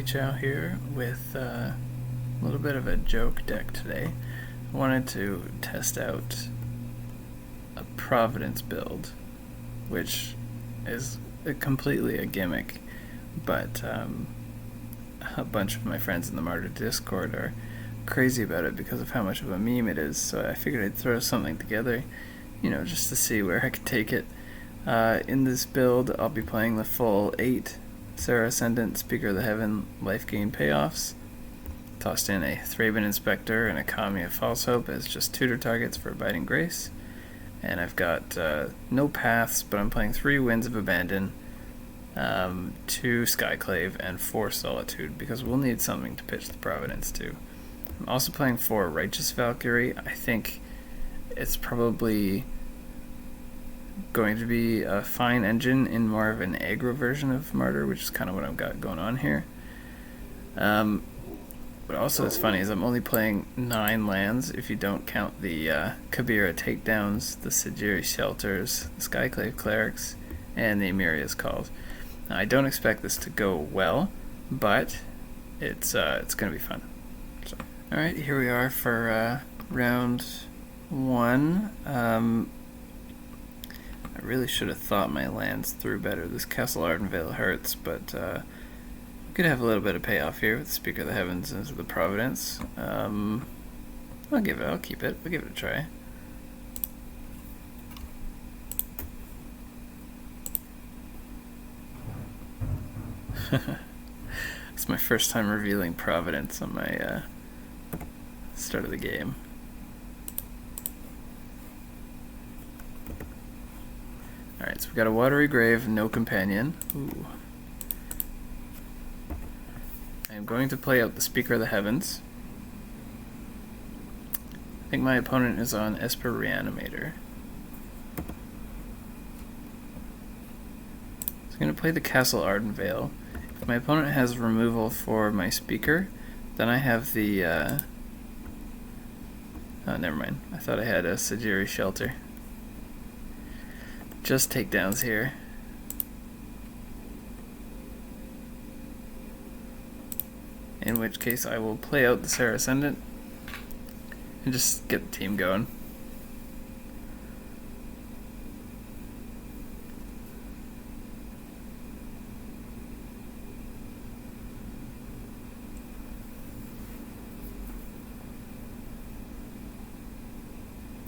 Chow here with a little bit of a joke deck today. I wanted to test out a Providence build, which is completely a gimmick, but a bunch of my friends in the Martyr Discord are crazy about it because of how much of a meme it is, so I figured I'd throw something together, just to see where I could take it. In this build, I'll be playing the full 8 Serra Ascendant, Speaker of the Heaven, life gain payoffs. Tossed in a Thraben Inspector and a Kami of False Hope as just tutor targets for Abiding Grace. And I've got no paths, but I'm playing 3 Winds of Abandon, 2 Skyclave, and 4 Solitude, because we'll need something to pitch the Providence to. I'm also playing 4 Righteous Valkyrie. I think it's probably going to be a fine engine in more of an aggro version of Martyr, which is kind of what I've got going on here. But also what's funny is I'm only playing 9 lands if you don't count the Kabira Takedowns, the Sejiri Shelters, the Skyclave Clerics, and the Emeria's Calls. Now, I don't expect this to go well, but it's going to be fun. So, alright, here we are for round 1. I really should have thought my lands through better. This Castle Ardenvale hurts, but we could have a little bit of payoff here with the Speaker of the Heavens into the Providence. I'll keep it. We'll give it a try. It's my first time revealing Providence on my start of the game. Alright, so we got a Watery Grave, no companion. Ooh. I am going to play out the Speaker of the Heavens. I think my opponent is on Esper Reanimator. So I'm going to play the Castle Ardenvale. If my opponent has removal for my Speaker, then I have the... oh, never mind. I thought I had a Sejiri Shelter. Just takedowns here. In which case I will play out the Serra Ascendant and just get the team going.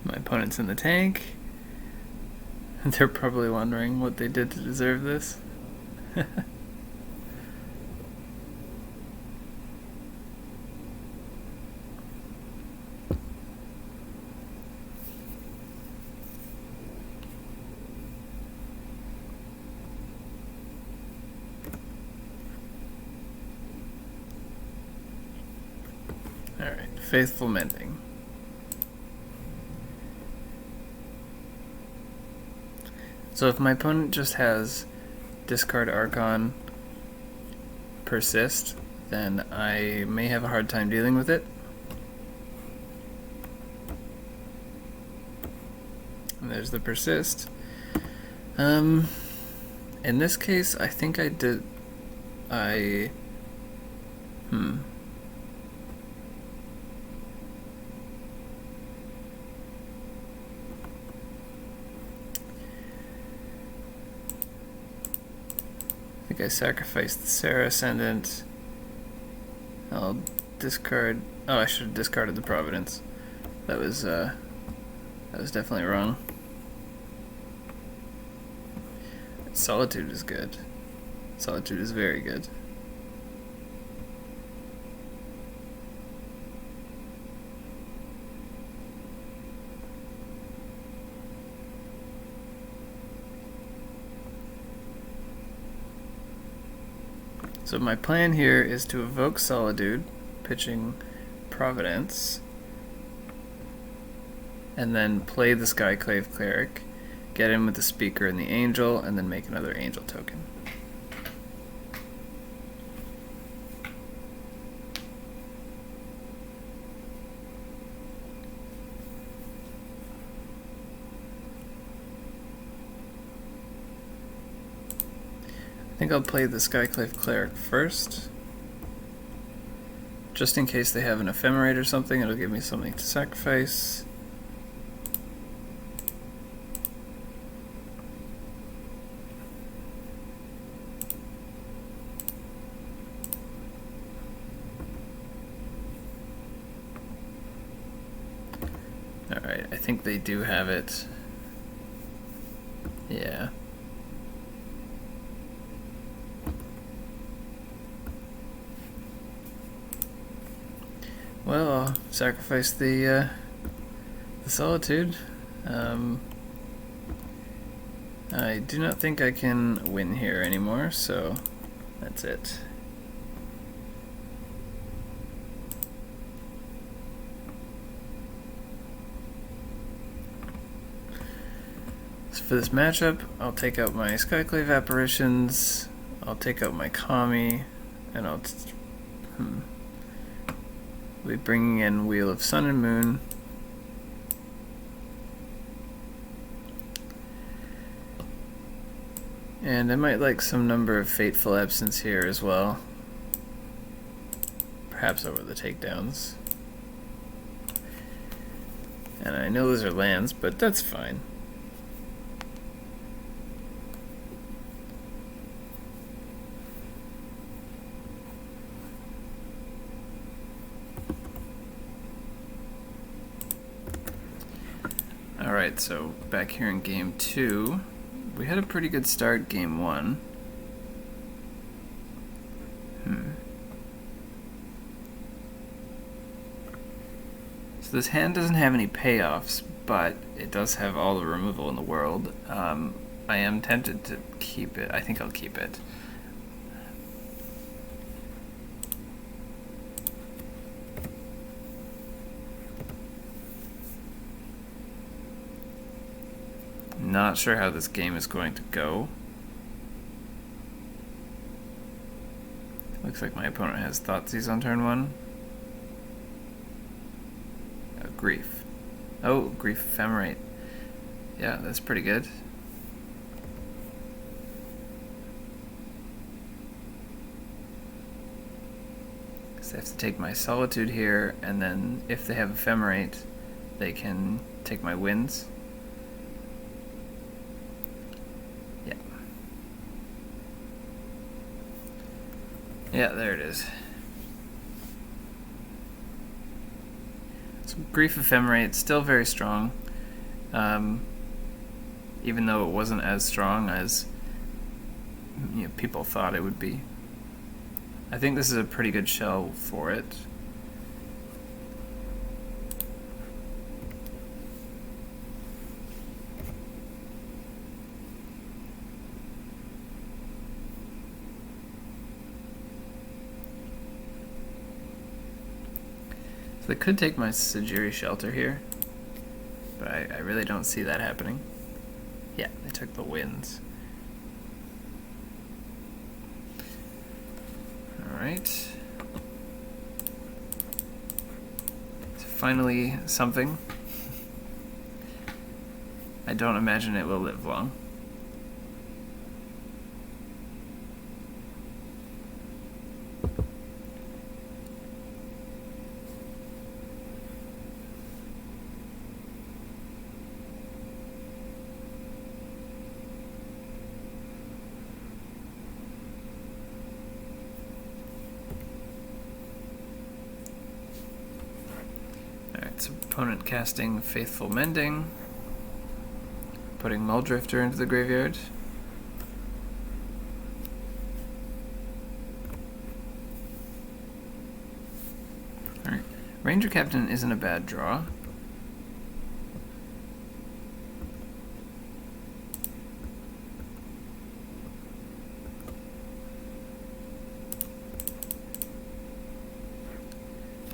My opponent's in the tank. They're probably wondering what they did to deserve this. Alright, Faithful Mending. So if my opponent just has discard Archon, persist, then I may have a hard time dealing with it. And there's the persist. In this case, I think I did... I sacrificed the Serra Ascendant. I'll discard... oh, I should have discarded the Providence. That was definitely wrong. Solitude is good. Solitude is very good. So my plan here is to evoke Solitude, pitching Providence, and then play the Skyclave Cleric, get in with the Speaker and the Angel, and then make another Angel token. I think I'll play the Skyclave Cleric first. just in case they have an ephemerate or something, it'll give me something to sacrifice. Alright, I think they do have it. Yeah. Well, I'll sacrifice the Solitude. I do not think I can win here anymore, so that's it. So for this matchup, I'll take out my Skyclave Apparitions, I'll take out my Kami, and I'll be bringing in Wheel of Sun and Moon. And I might like some number of Fateful Absence here as well. Perhaps over the takedowns. And I know those are lands, but that's fine. Alright, so back here in game 2, we had a pretty good start game 1. So this hand doesn't have any payoffs, but it does have all the removal in the world. I am tempted to keep it. I think I'll keep it. Not sure how this game is going to go. Looks like my opponent has Thoughtseize on turn 1. Grief. Oh, Grief Ephemerate. Yeah, that's pretty good. So I have to take my Solitude here, and then if they have Ephemerate, they can take my wins. Yeah, there it is. So Grief Ephemerate, still very strong, even though it wasn't as strong as people thought it would be. I think this is a pretty good shell for it. So they could take my Sejiri Shelter here, but I really don't see that happening. Yeah, they took the wins. Alright. So finally something. I don't imagine it will live long. Opponent casting Faithful Mending, putting Muldrifter into the graveyard. Alright, Ranger-Captain isn't a bad draw.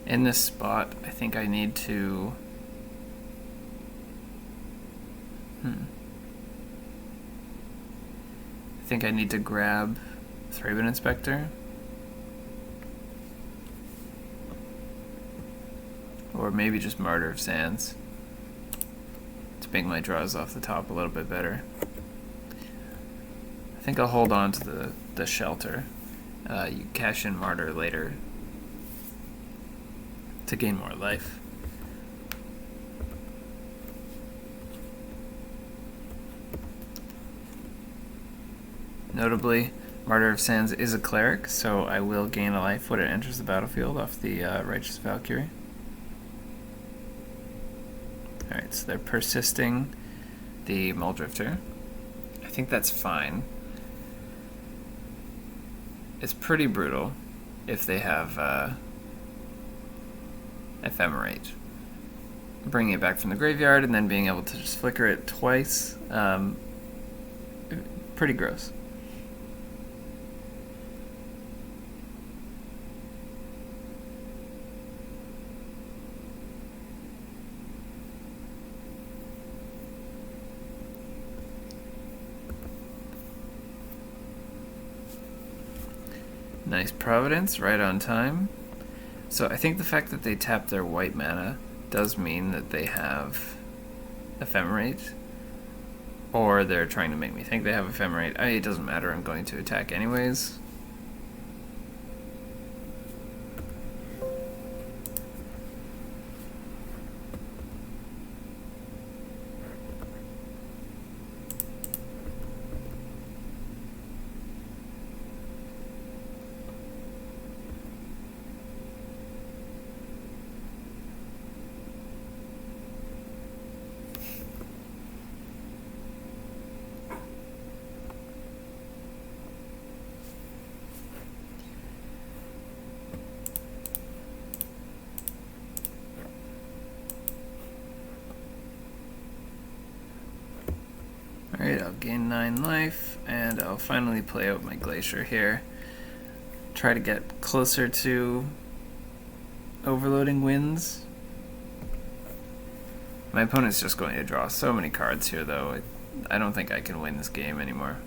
In this spot, I think I need to... I think I need to grab Thraben Inspector. Or maybe just Martyr of Sands to make my draws off the top a little bit better. I think I'll hold on to the Shelter. You cash in Martyr later. to gain more life. Notably, Martyr of Sands is a cleric, so I will gain a life when it enters the battlefield off the Righteous Valkyrie. Alright, so they're persisting the Muldrifter. I think that's fine. It's pretty brutal if they have Ephemerate. Bringing it back from the graveyard and then being able to just flicker it twice. Pretty gross. Nice Providence, right on time. So I think the fact that they tap their white mana does mean that they have Ephemerate. Or they're trying to make me think they have Ephemerate. It doesn't matter, I'm going to attack anyways. Alright, I'll gain 9 life, and I'll finally play out my Glacier here. Try to get closer to overloading wins. My opponent's just going to draw so many cards here, though. I don't think I can win this game anymore.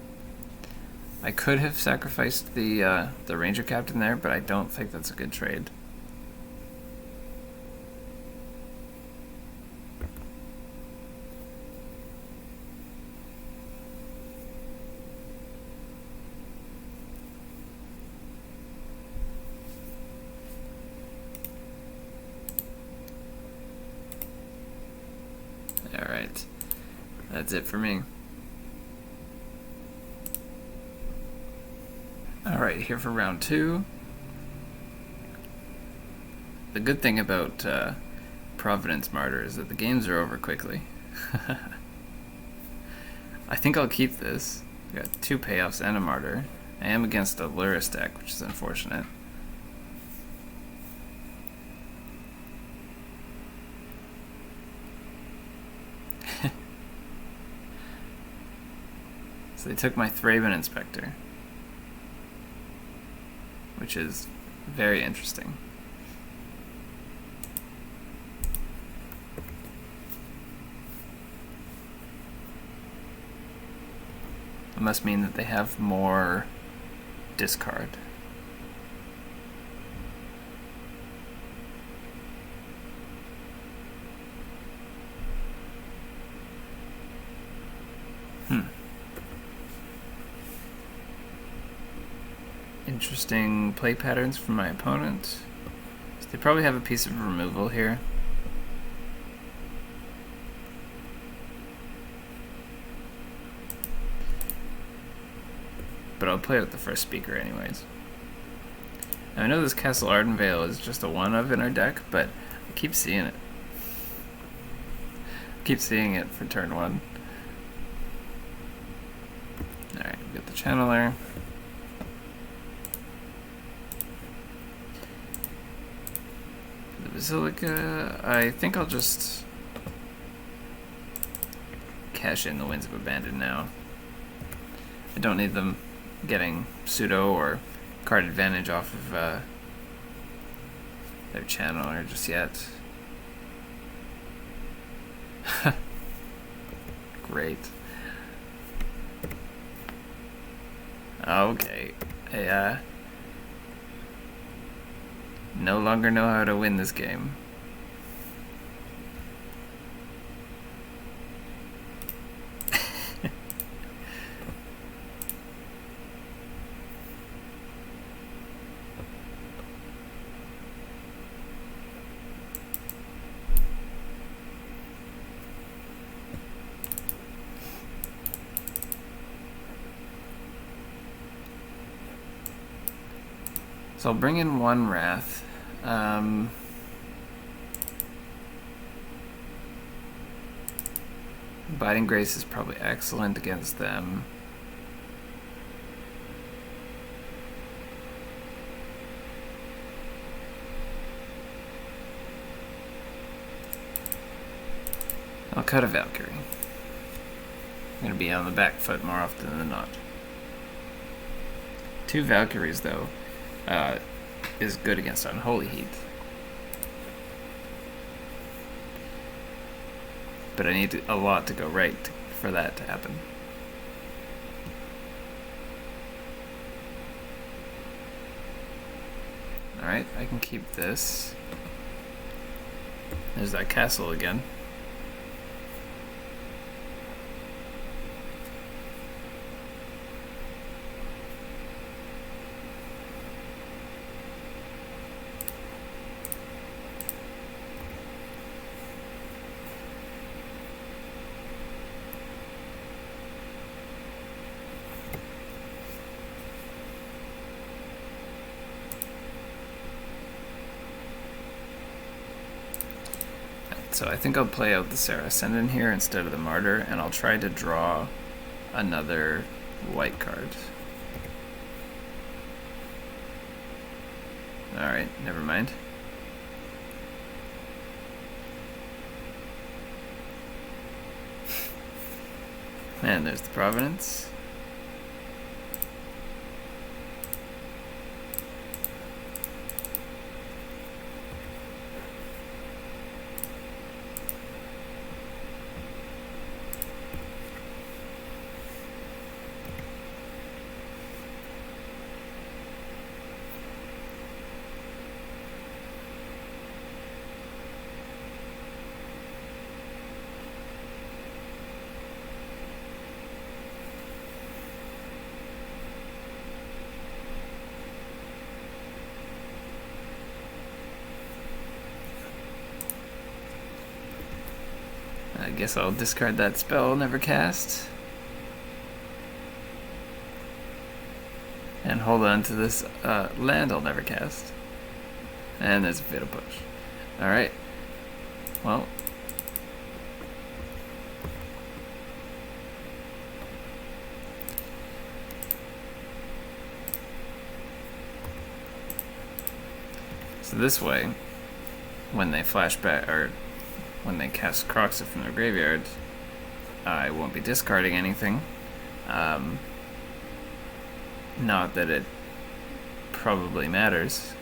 I could have sacrificed the Ranger-Captain there, but I don't think that's a good trade. Alright, that's it for me. Alright, here for round 2. The good thing about Providence Martyr is that the games are over quickly. I think I'll keep this. I got 2 payoffs and a Martyr. I am against a Lurrus deck, which is unfortunate. So they took my Thraben Inspector, which is very interesting. It must mean that they have more discard. Interesting play patterns from my opponent. So they probably have a piece of removal here. But I'll play with the first speaker anyways. Now, I know this Castle Ardenvale is just a one-of in our deck, but I keep seeing it. Keep seeing it for turn 1. Alright, we got the Channeler. The Basilica, I think I'll just cash in the Winds of Abandon now. I don't need them getting pseudo or card advantage off of their Channeler just yet. Great. Okay. I no longer know how to win this game. So I'll bring in one Wrath. Abiding Grace is probably excellent against them. I'll cut a Valkyrie. I'm going to be on the back foot more often than not. 2 Valkyries, though, is good against Unholy Heat. But I need a lot to go right for that to happen. Alright, I can keep this. There's that castle again. So I think I'll play out the Serra Ascendant here instead of the Martyr, and I'll try to draw another white card. Alright, never mind. And there's the Providence. I guess I'll discard that spell, never cast. And hold on to this land I'll never cast. And there's a Fatal Push. Alright. Well. So this way, when they flash back, or when they cast Kroxa from their graveyard, I won't be discarding anything. Not that it probably matters.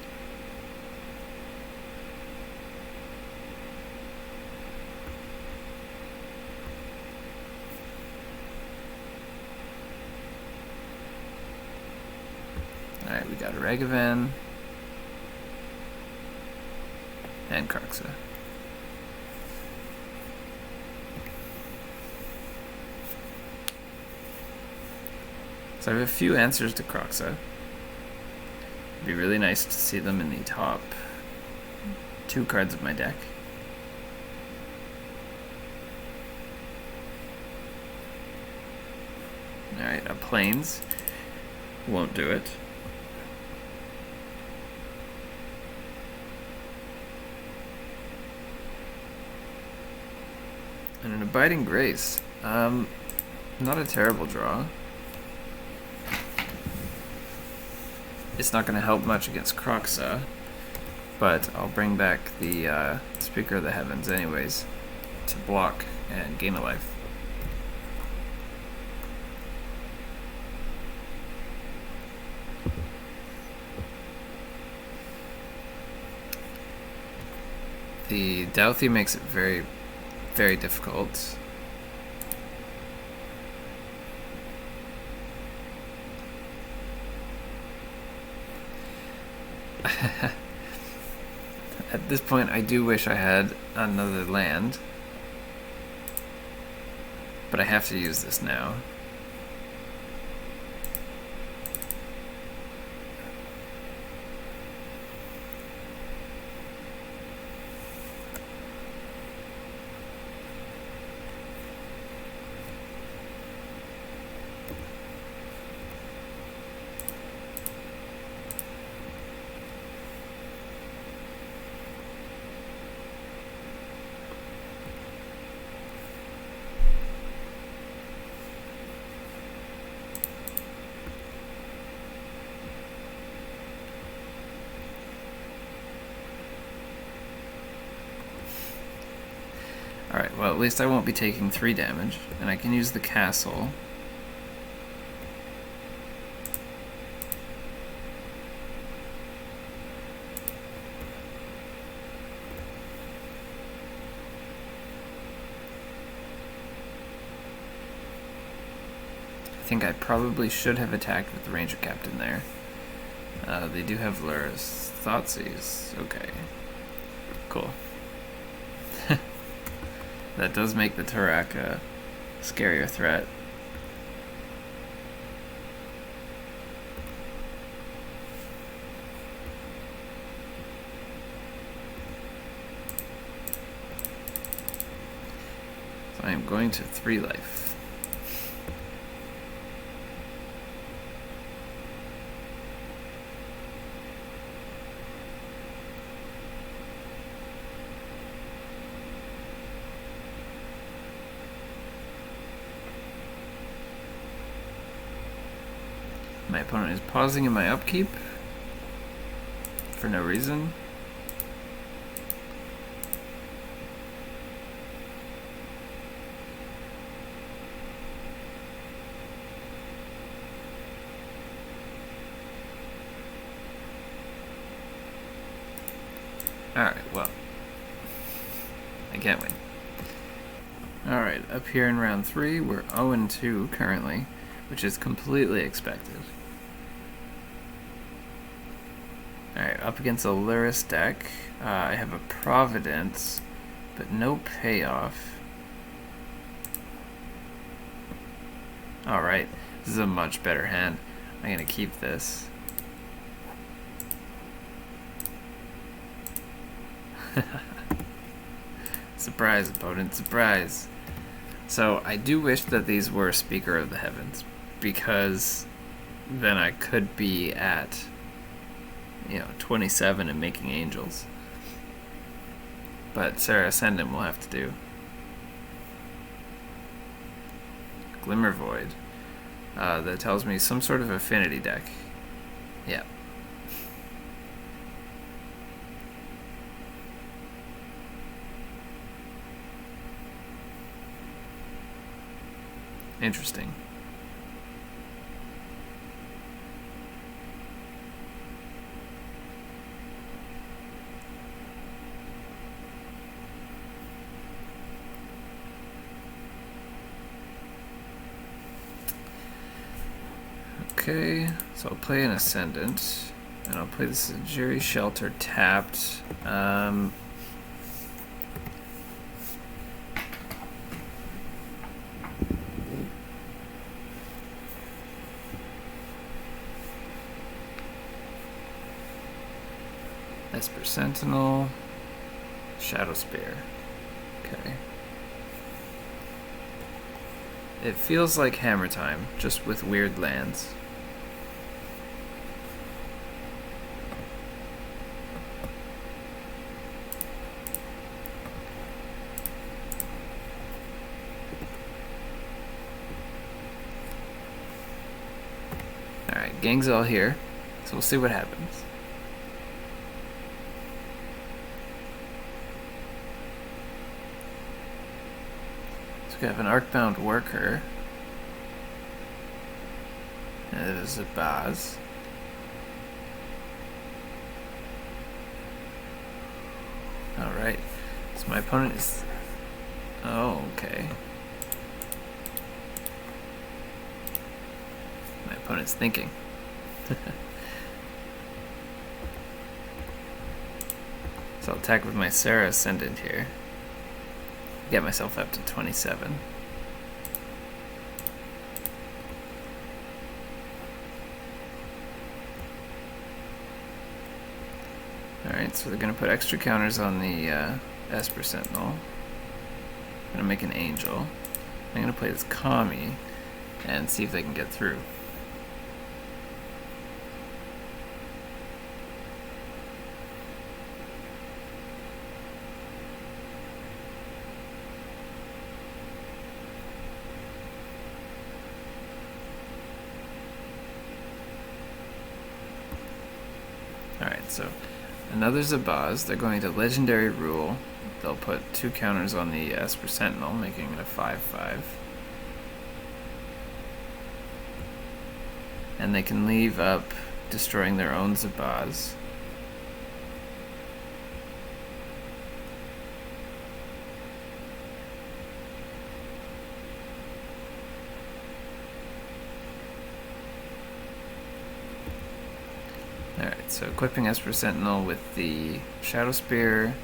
Alright, we got a Ragavan and Kroxa. So I have a few answers to Kroxa. It'd be really nice to see them in the top 2 cards of my deck. Alright, a Plains won't do it. And an Abiding Grace. Not a terrible draw. It's not going to help much against Kroxa, but I'll bring back the Speaker of the Heavens anyways to block and gain a life. The Dauthi makes it very, very difficult. At this point, I do wish I had another land, but I have to use this now. well, at least I won't be taking 3 damage, and I can use the castle. I think I probably should have attacked with the Ranger-Captain there. They do have Lurrus. Thoughtseize. Okay. Cool. That does make the Turak a scarier threat. So I am going to 3 life. My opponent is pausing in my upkeep for no reason. Alright, well, I can't win. Alright, up here in round 3, we're 0-2 currently, which is completely expected. Alright, up against a Lurrus deck, I have a Providence, but no payoff. Alright, this is a much better hand. I'm gonna keep this. Surprise, opponent, surprise. So, I do wish that these were Speaker of the Heavens, because then I could be at 27 and making angels. But Serra Ascendant will have to do. Glimmer Void. That tells me some sort of affinity deck. Yeah. Interesting. Okay, so I'll play an Ascendant, and I'll play the Sejiri Shelter tapped. Esper Sentinel, Shadow Spear. Okay. It feels like Hammer Time, just with weird lands. Alright, gang's all here, so we'll see what happens. So we have an Arcbound Worker. And it is a Baz. Alright, so my opponent is... Oh, okay. My opponent's thinking. So I'll attack with my Serra Ascendant here. Get myself up to 27. Alright, so they're going to put extra counters on the Esper Sentinel. I'm going to make an Angel. I'm going to play this Kami and see if they can get through. Alright, so another Zabaz. They're going to Legendary Rule. They'll put 2 counters on the Esper Sentinel, making it a 5/5. And they can leave up destroying their own Zabaz. Alright, so equipping Esper Sentinel with the Shadow Spear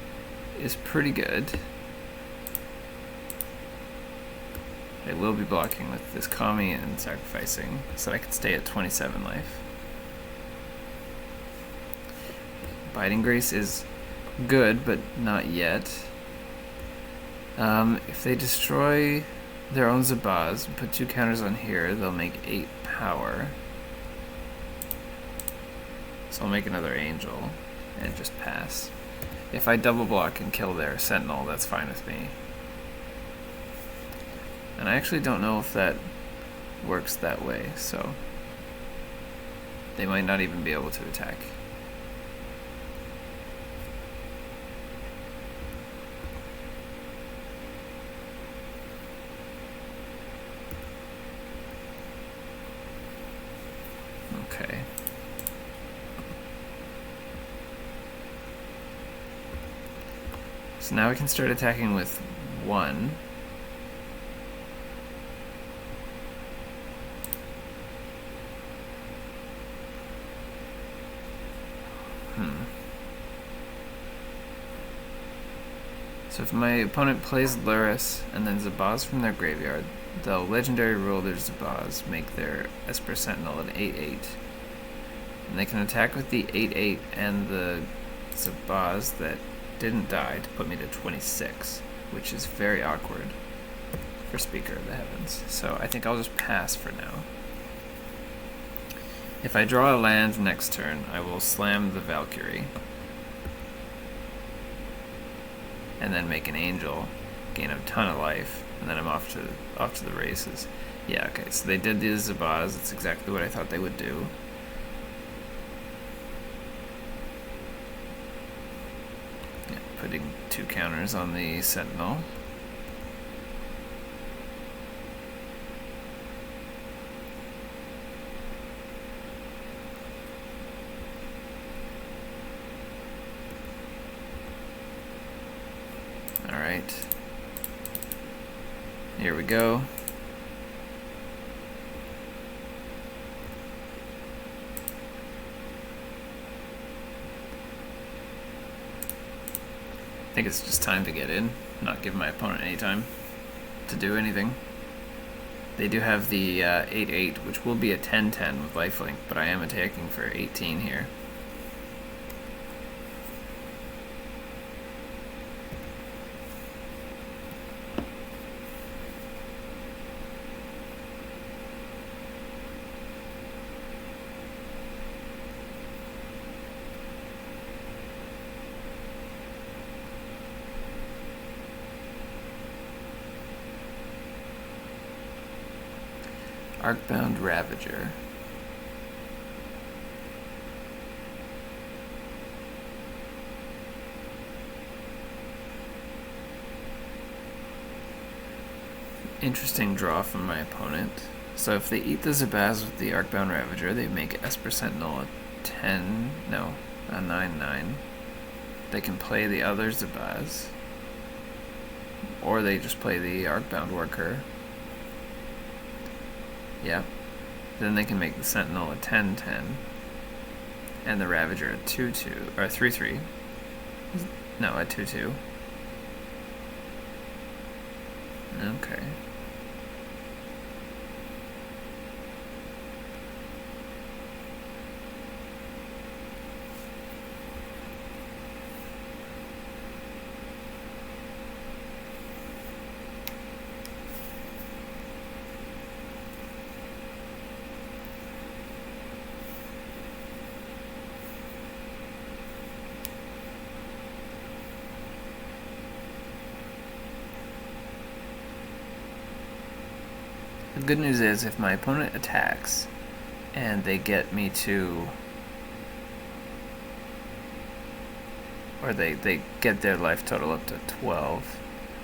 is pretty good. I will be blocking with this Kami and sacrificing so I can stay at 27 life. Biding Grace is good, but not yet. If they destroy their own Zabaz and put 2 counters on here, they'll make 8 power. So I'll make another Angel and just pass. If I double block and kill their Sentinel, that's fine with me. And I actually don't know if that works that way, so they might not even be able to attack. Okay. So now we can start attacking with 1. So if my opponent plays Lurrus and then Zabaz from their graveyard, they'll Legendary Rule their Zabaz, make their Esper Sentinel an 8/8. And they can attack with the 8/8 and the Zabaz that didn't die to put me to 26, which is very awkward for Speaker of the Heavens. So I think I'll just pass for now. If I draw a land next turn, I will slam the Valkyrie. And then make an Angel, gain a ton of life, and then I'm off to the races. Yeah, okay, so they did the Zabaz. That's exactly what I thought they would do. Yeah, putting 2 counters on the Sentinel. Alright, here we go. I think it's just time to get in, not give my opponent any time to do anything. They do have the 8/8, which will be a 10/10 with lifelink, but I am attacking for 18 here. Arcbound Ravager. Interesting draw from my opponent. So if they eat the Zabaz with the Arcbound Ravager, they make Esper Sentinel a 9/9. They can play the other Zabaz, or they just play the Arcbound Worker. Yep. Then they can make the Sentinel a 10/10, and the Ravager a 2/2 or 3/3. No, a 2/2. Okay. The good news is if my opponent attacks and they get me to or they get their life total up to 12,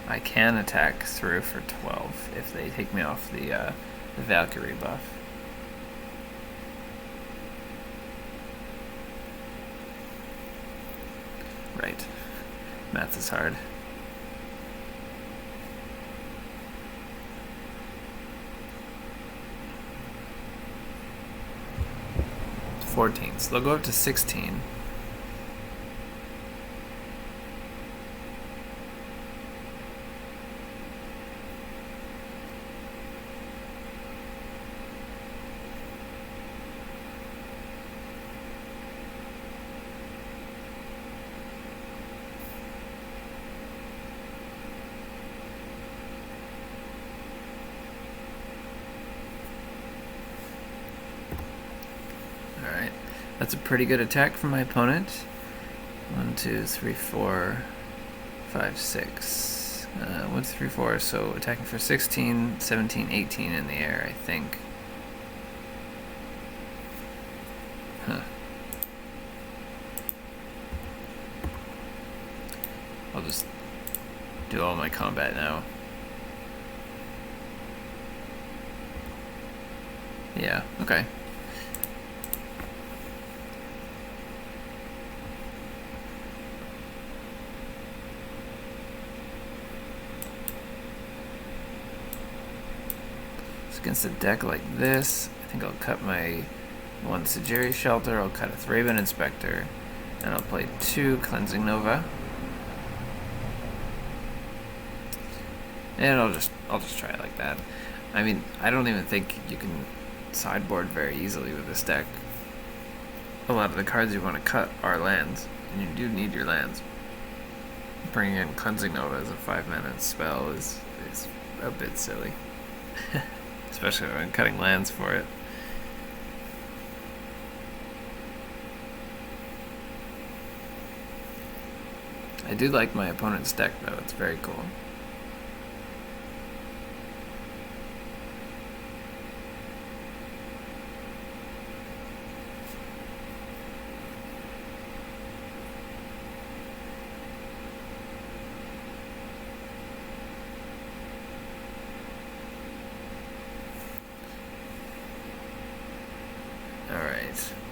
I can attack through for 12 if they take me off the Valkyrie buff. Right. Math is hard. 14, so they'll go up to 16. That's a pretty good attack from my opponent. 1, 2, 3, 4, 5, 6. 1, 2, 3, 4. So attacking for 16, 17, 18 in the air, I think. Huh. I'll just do all my combat now. Yeah, okay. Against a deck like this, I think I'll cut my 1 Sejiri Shelter, I'll cut a Thraben Inspector, and I'll play 2 Cleansing Nova. And I'll just try it like that. I mean, I don't even think you can sideboard very easily with this deck. A lot of the cards you want to cut are lands, and you do need your lands. Bringing in Cleansing Nova as a 5-mana spell is a bit silly. Especially when cutting lands for it. I do like my opponent's deck though, it's very cool.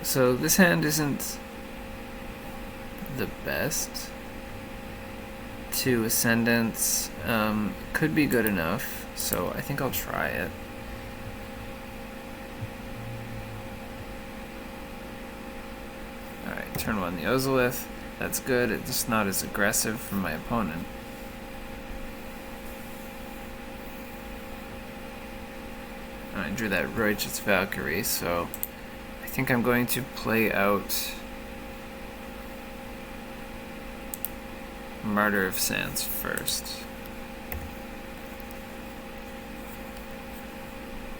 So this hand isn't the best. 2 Ascendants could be good enough, so I think I'll try it. Alright, turn 1 the Ozolith. That's good, it's just not as aggressive from my opponent. I drew that Righteous Valkyrie, so I think I'm going to play out Martyr of Sands first.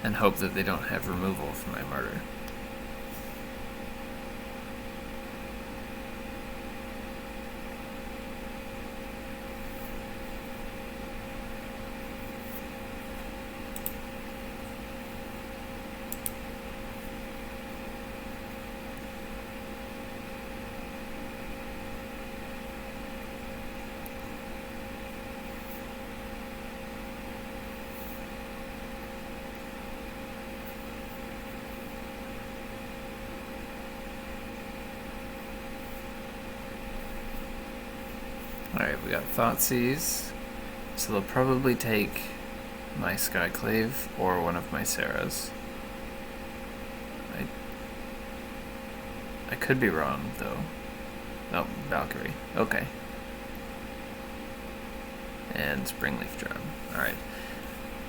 And hope that they don't have removal for my Martyr. Alright, we got Thoughtseize, so they'll probably take my Skyclave or one of my Serras. I could be wrong, though. Oh, Valkyrie. Okay. And Springleaf Drum. Alright.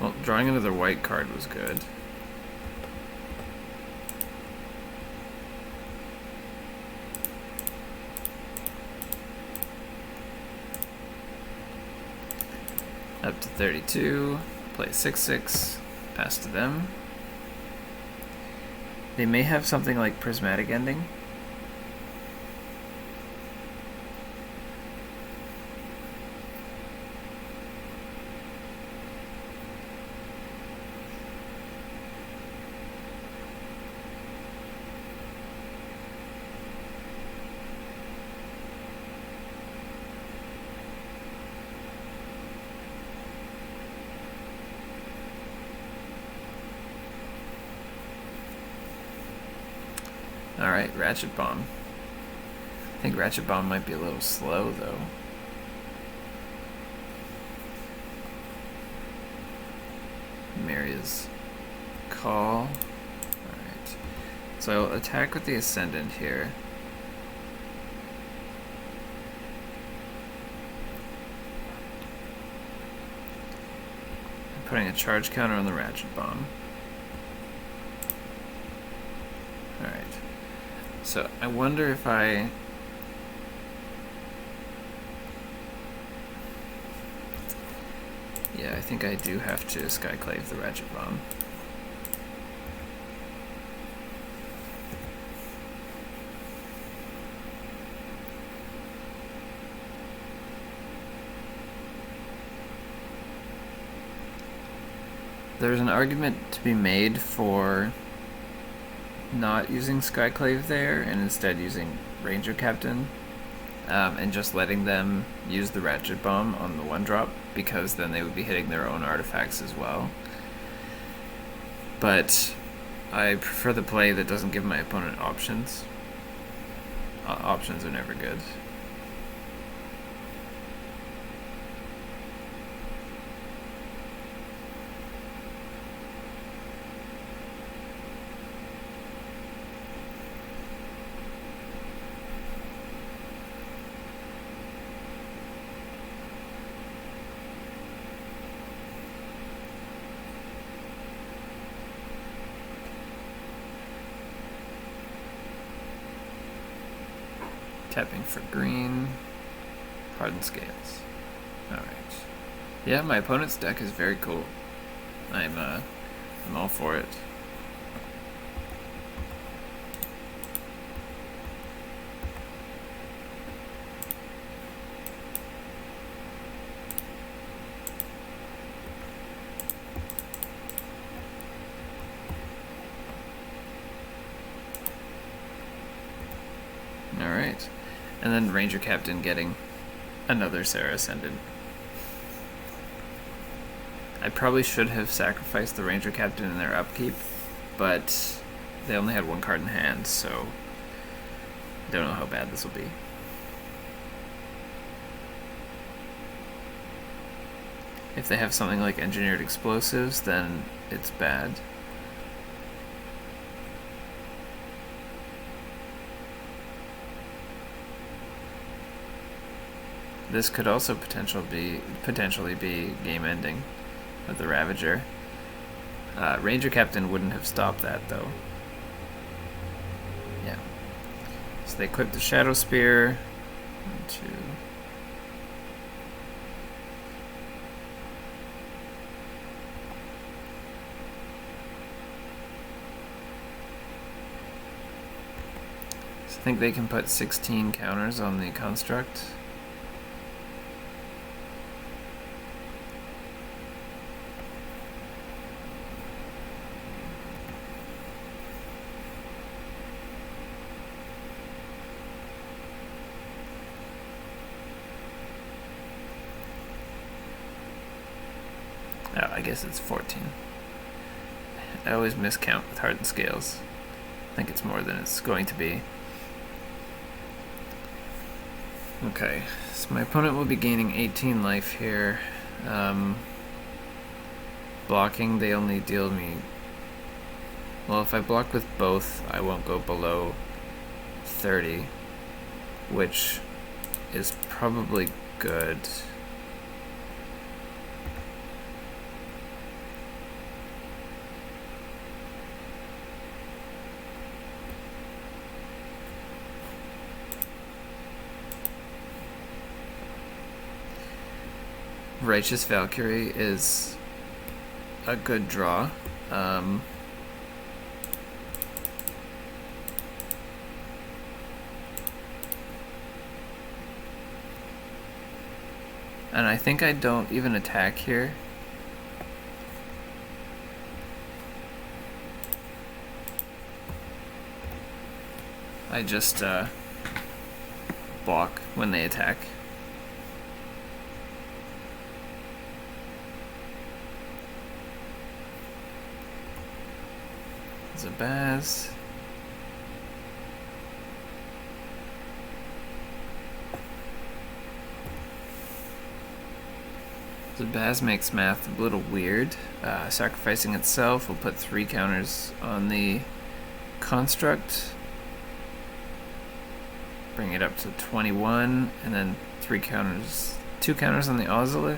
Well, drawing another white card was good. Up to 32, play 6/6, pass to them. They may have something like Prismatic Ending. Alright, Ratchet Bomb. I think Ratchet Bomb might be a little slow, though. Emeria's Call. Alright. So I'll attack with the Ascendant here. I'm putting a charge counter on the Ratchet Bomb. Alright. So I wonder if I... Yeah, I think I do have to Skyclave the Ratchet Bomb. There's an argument to be made for not using Skyclave there and instead using Ranger-Captain and just letting them use the Ratchet Bomb on the 1-drop, because then they would be hitting their own artifacts as well. But I prefer the play that doesn't give my opponent options. Options are never good. Tapping for green. Hardened Scales. Alright. Yeah, my opponent's deck is very cool. I'm all for it. Alright. And then Ranger-Captain getting another Serra Ascendant. I probably should have sacrificed the Ranger-Captain in their upkeep, but they only had 1 card in hand, so I don't know how bad this will be. If they have something like Engineered Explosives, then it's bad. This could also potentially be game-ending with the Ravager. Ranger-Captain wouldn't have stopped that, though. Yeah. So they equip the Shadow Spear. 1, 2. So I think they can put 16 counters on the construct. Oh, I guess it's 14. I always miscount with Hardened Scales. I think it's more than it's going to be. Okay, so my opponent will be gaining 18 life here. Blocking, they only deal me... Well, if I block with both, I won't go below 30, which is probably good. Righteous Valkyrie is a good draw. And I think I don't even attack here. I just block when they attack. Zabaz. The Baz makes math a little weird. Sacrificing itself will put 3 counters on the construct, bring it up to 21, and then 2 counters on the Ozolith.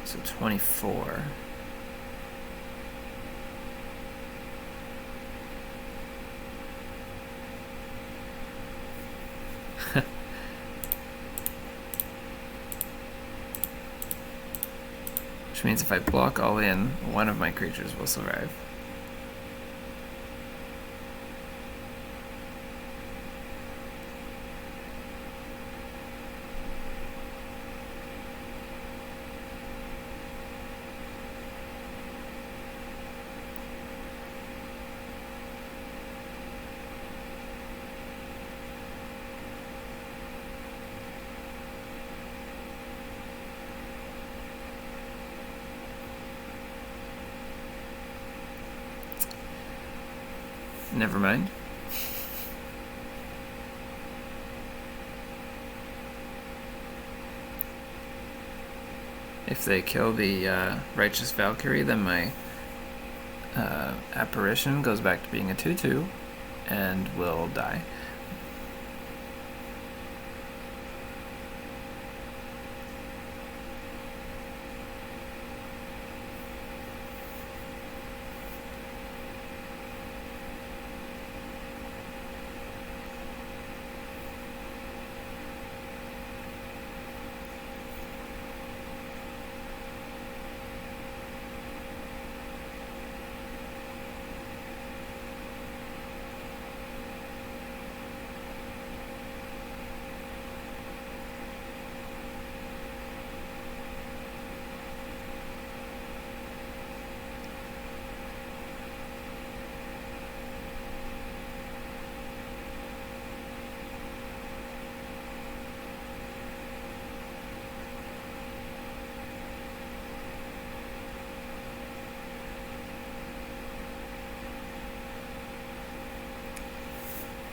So 24. Which means if I block all in, one of my creatures will survive. Never mind. If they kill the Righteous Valkyrie, then my Apparition goes back to being a 2/2 and will die.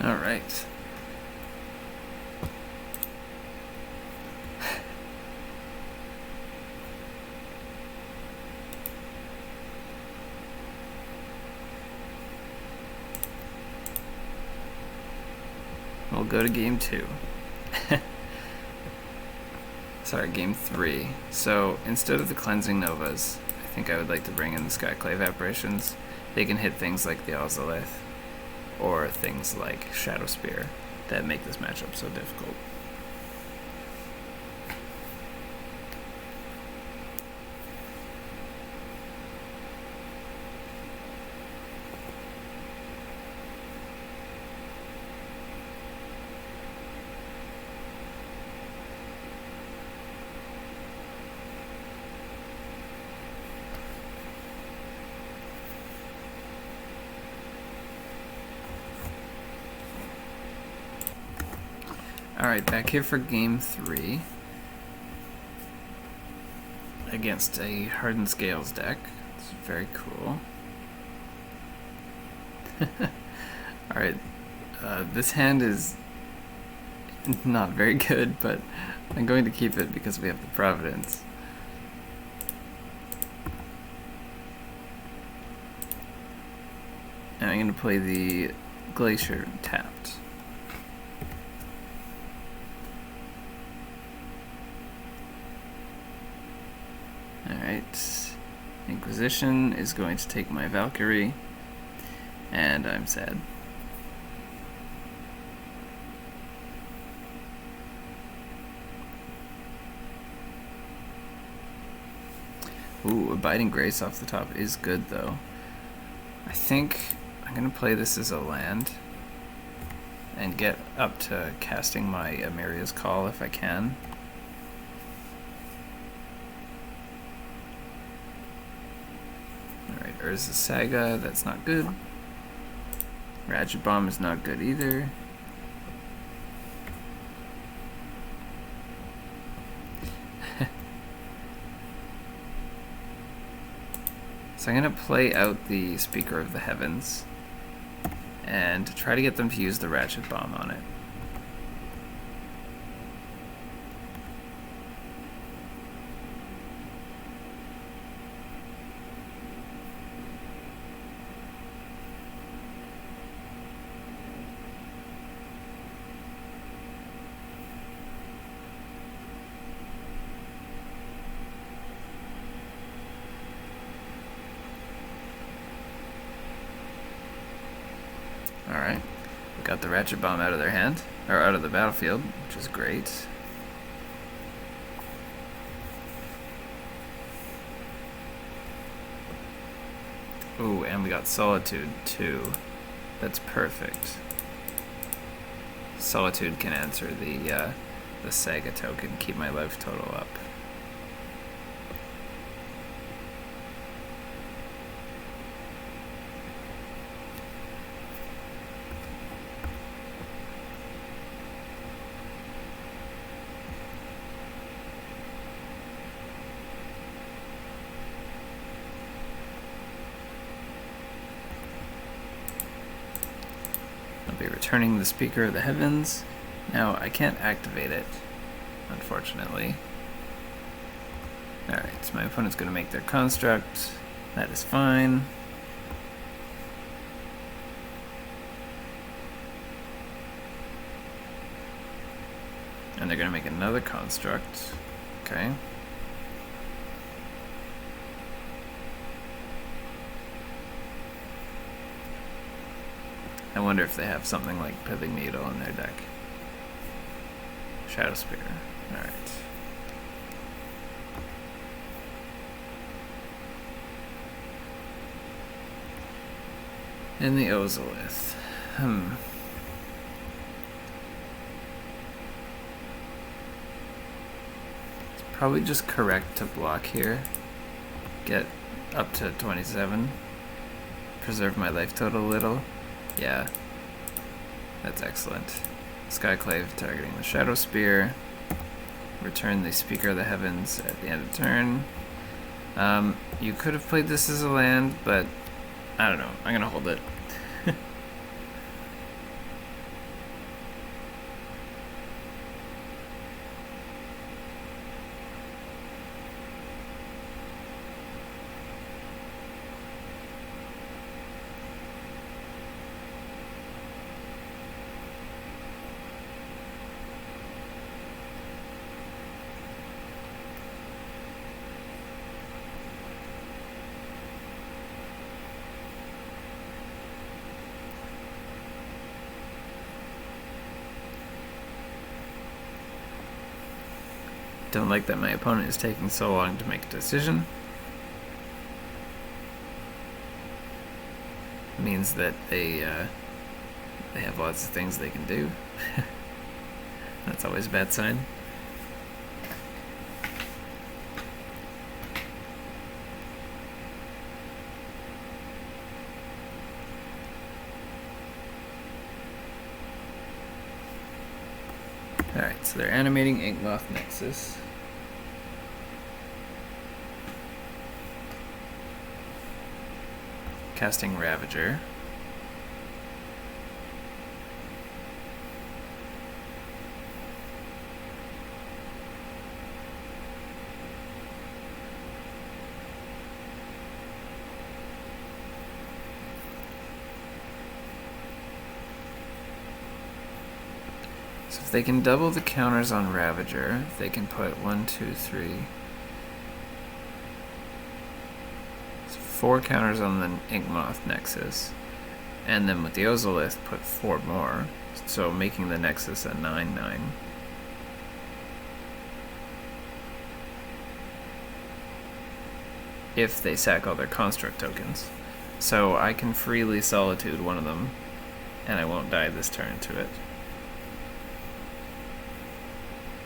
All right. We'll go to game 2. Sorry, game 3. So instead of the Cleansing Novas, I think I would like to bring in the Skyclave Apparitions. They can hit things like the Ozolith, or things like Shadow Spear that make this matchup so difficult. Alright, back here for game 3 against a Hardened Scales deck. It's very cool. Alright, this hand is not very good, but I'm going to keep it because we have the Providence. And I'm going to play the Glacier tapped. Alright, Inquisition is going to take my Valkyrie, and I'm sad. Ooh, Abiding Grace off the top is good though. I think I'm going to play this as a land and get up to casting my Emeria's Call if I can. Alright, Urza's Saga, that's not good. Ratchet Bomb is not good either. So I'm going to play out the Speaker of the Heavens and try to get them to use the Ratchet Bomb on it. Got the Ratchet Bomb out of their hand, or out of the battlefield, which is great. Ooh, and we got Solitude too. That's perfect. Solitude can answer the Saga token, keep my life total up. I'll be returning the Speaker of the Heavens. Now, I can't activate it, unfortunately. Alright, so my opponent's going to make their construct. That is fine. And they're going to make another construct. Okay. I wonder if they have something like Pithing Needle in their deck. Shadow Spear. Alright. And the Ozolith. It's probably just correct to block here. Get up to 27. Preserve my life total a little. Yeah. That's excellent. Skyclave targeting the Shadow Spear. Return the Speaker of the Heavens at the end of turn. You could have played this as a land, but I don't know. I'm gonna hold it. Don't like that my opponent is taking so long to make a decision. It means that they have lots of things they can do. That's always a bad sign. Alright, so they're animating Inkmoth Nexus. Casting Ravager. So if they can double the counters on Ravager, they can put 1, 2, 3... 4 counters on the Inkmoth Nexus, and then with the Ozolith put 4 more, so making the Nexus a 9/9. If they sack all their construct tokens. So I can freely Solitude one of them, and I won't die this turn to it.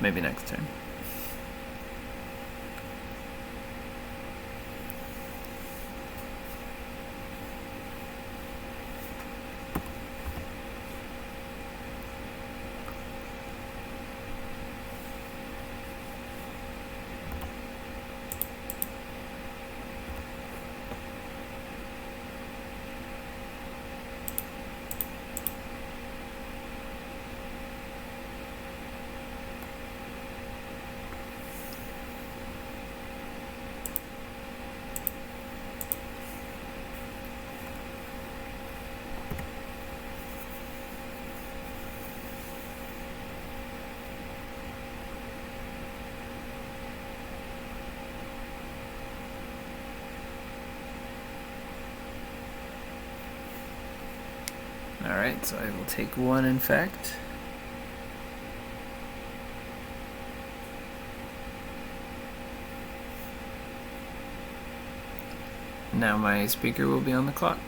Maybe next turn. Alright, so I will take 1 infect. Now my speaker will be on the clock.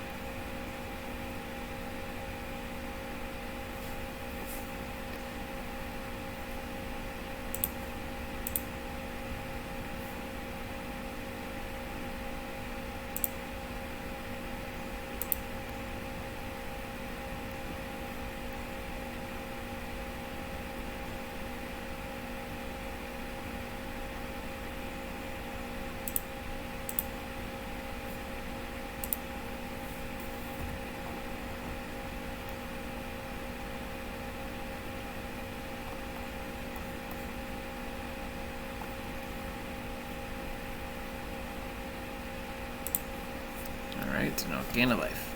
Alright, now gain a life.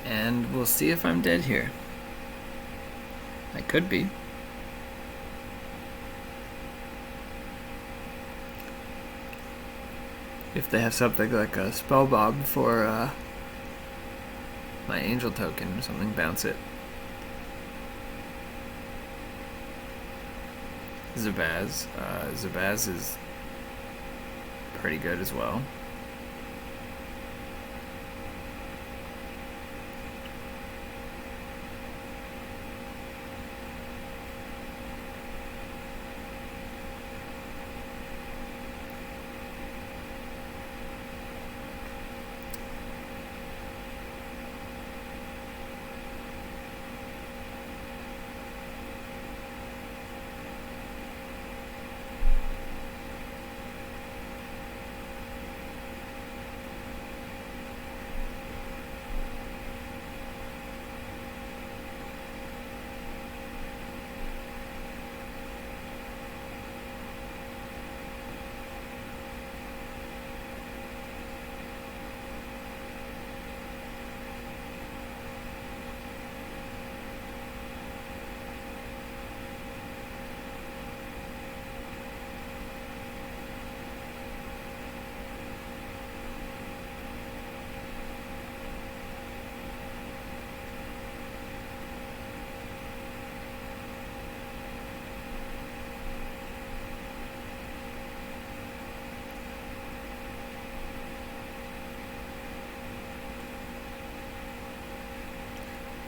And we'll see if I'm dead here. I could be. If they have something like a spell bomb for my angel token or something, bounce it. Zabaz. Zabaz is pretty good as well.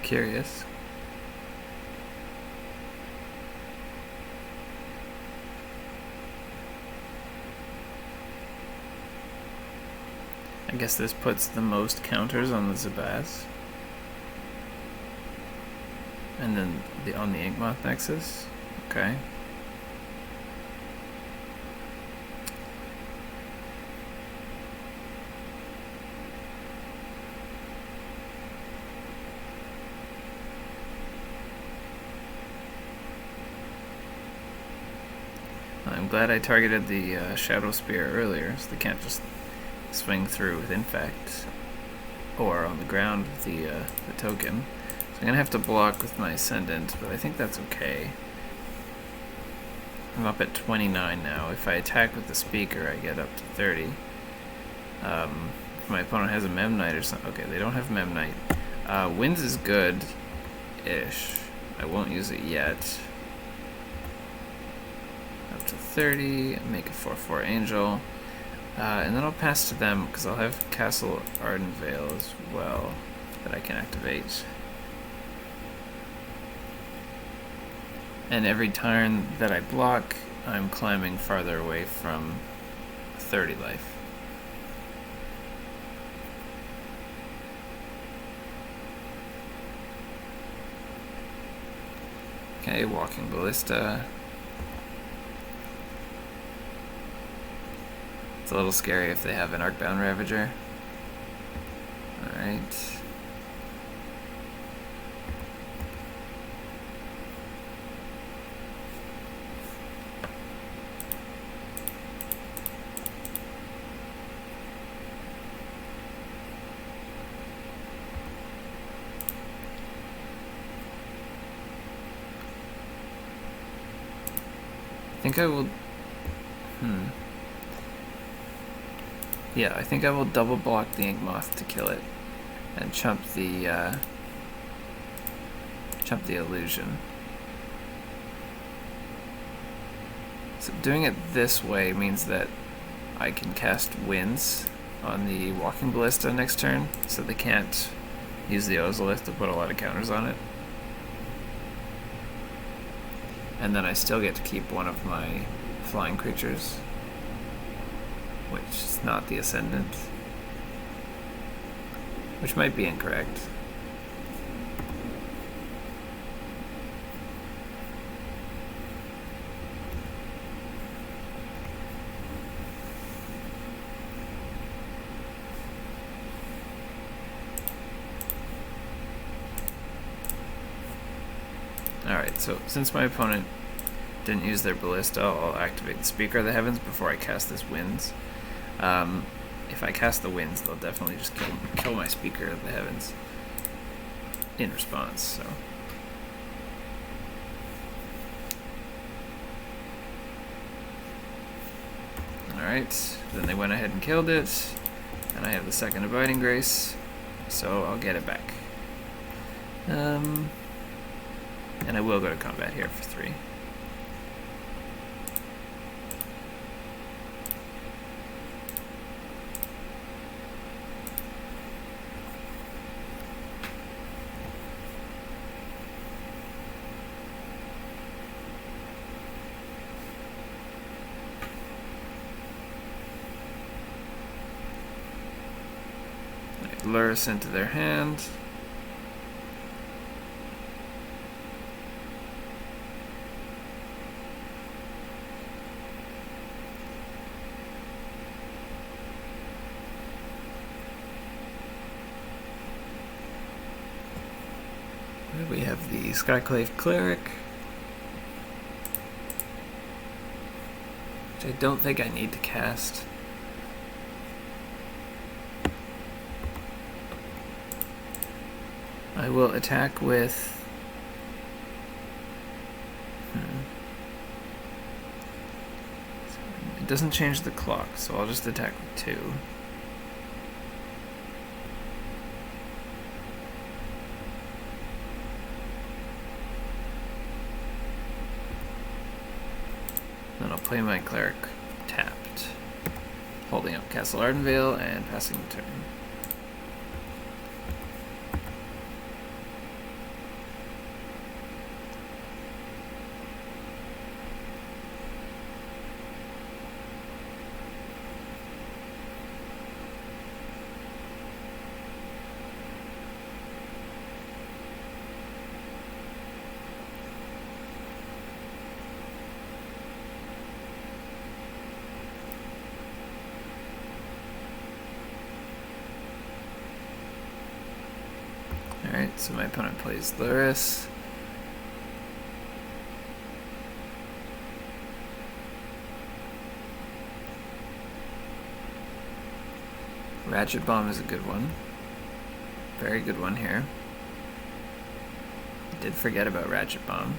Curious. I guess this puts the most counters on the Zabaz. And then on the Inkmoth Nexus. Okay. I'm glad I targeted the Shadow Spear earlier, so they can't just swing through with Infect or on the ground with the token. So I'm going to have to block with my Ascendant, but I think that's okay. I'm up at 29 now. If I attack with the Speaker, I get up to 30. If my opponent has a Memnite or something... Okay, they don't have Memnite. Winds is good-ish. I won't use it yet. Up to 30, make a 4/4 Angel. And then I'll pass to them, because I'll have Castle Ardenvale as well that I can activate. And every turn that I block, I'm climbing farther away from 30 life. Okay, Walking Ballista. It's a little scary if they have an Arcbound Ravager. Alright. I think I will... Yeah, I think I will double block the Ink Moth to kill it, and chump the illusion. So doing it this way means that I can cast Winds on the Walking Ballista next turn, so they can't use the Ozolith to put a lot of counters on it. And then I still get to keep one of my flying creatures, which is not the Ascendant, which might be incorrect. Alright, so since my opponent didn't use their Ballista, I'll activate the Speaker of the Heavens before I cast this Winds. If I cast the Winds, they'll definitely just kill my Speaker of the Heavens in response, so... Alright, then they went ahead and killed it, and I have the second Abiding Grace, so I'll get it back. And I will go to combat here for 3. Lurrus into their hand. We have the Skyclave Cleric, which I don't think I need to cast. I will attack with... It doesn't change the clock, so I'll just attack with 2. Then I'll play my Cleric tapped, holding up Castle Ardenvale and passing the turn. Alright, so my opponent plays Lurrus. Ratchet Bomb is a good one. Very good one here. I did forget about Ratchet Bomb.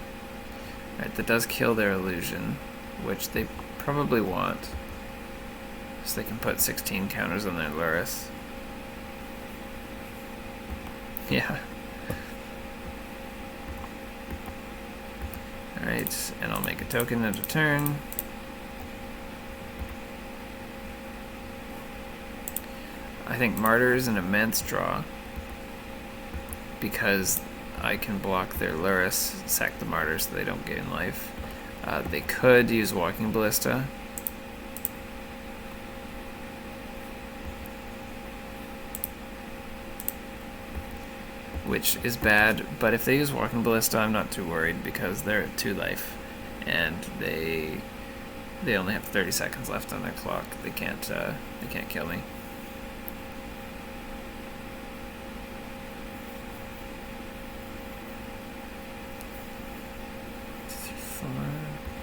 Alright, that does kill their illusion, which they probably want. So they can put 16 counters on their Lurrus. Yeah. Alright, and I'll make a token at a turn. I think Martyr is an immense draw because I can block their Lurrus, sack the Martyr so they don't gain life. They could use Walking Ballista. Which is bad, but if they use Walking Ballista, I'm not too worried because they're at 2 life, and they only have 30 seconds left on their clock. They can't kill me.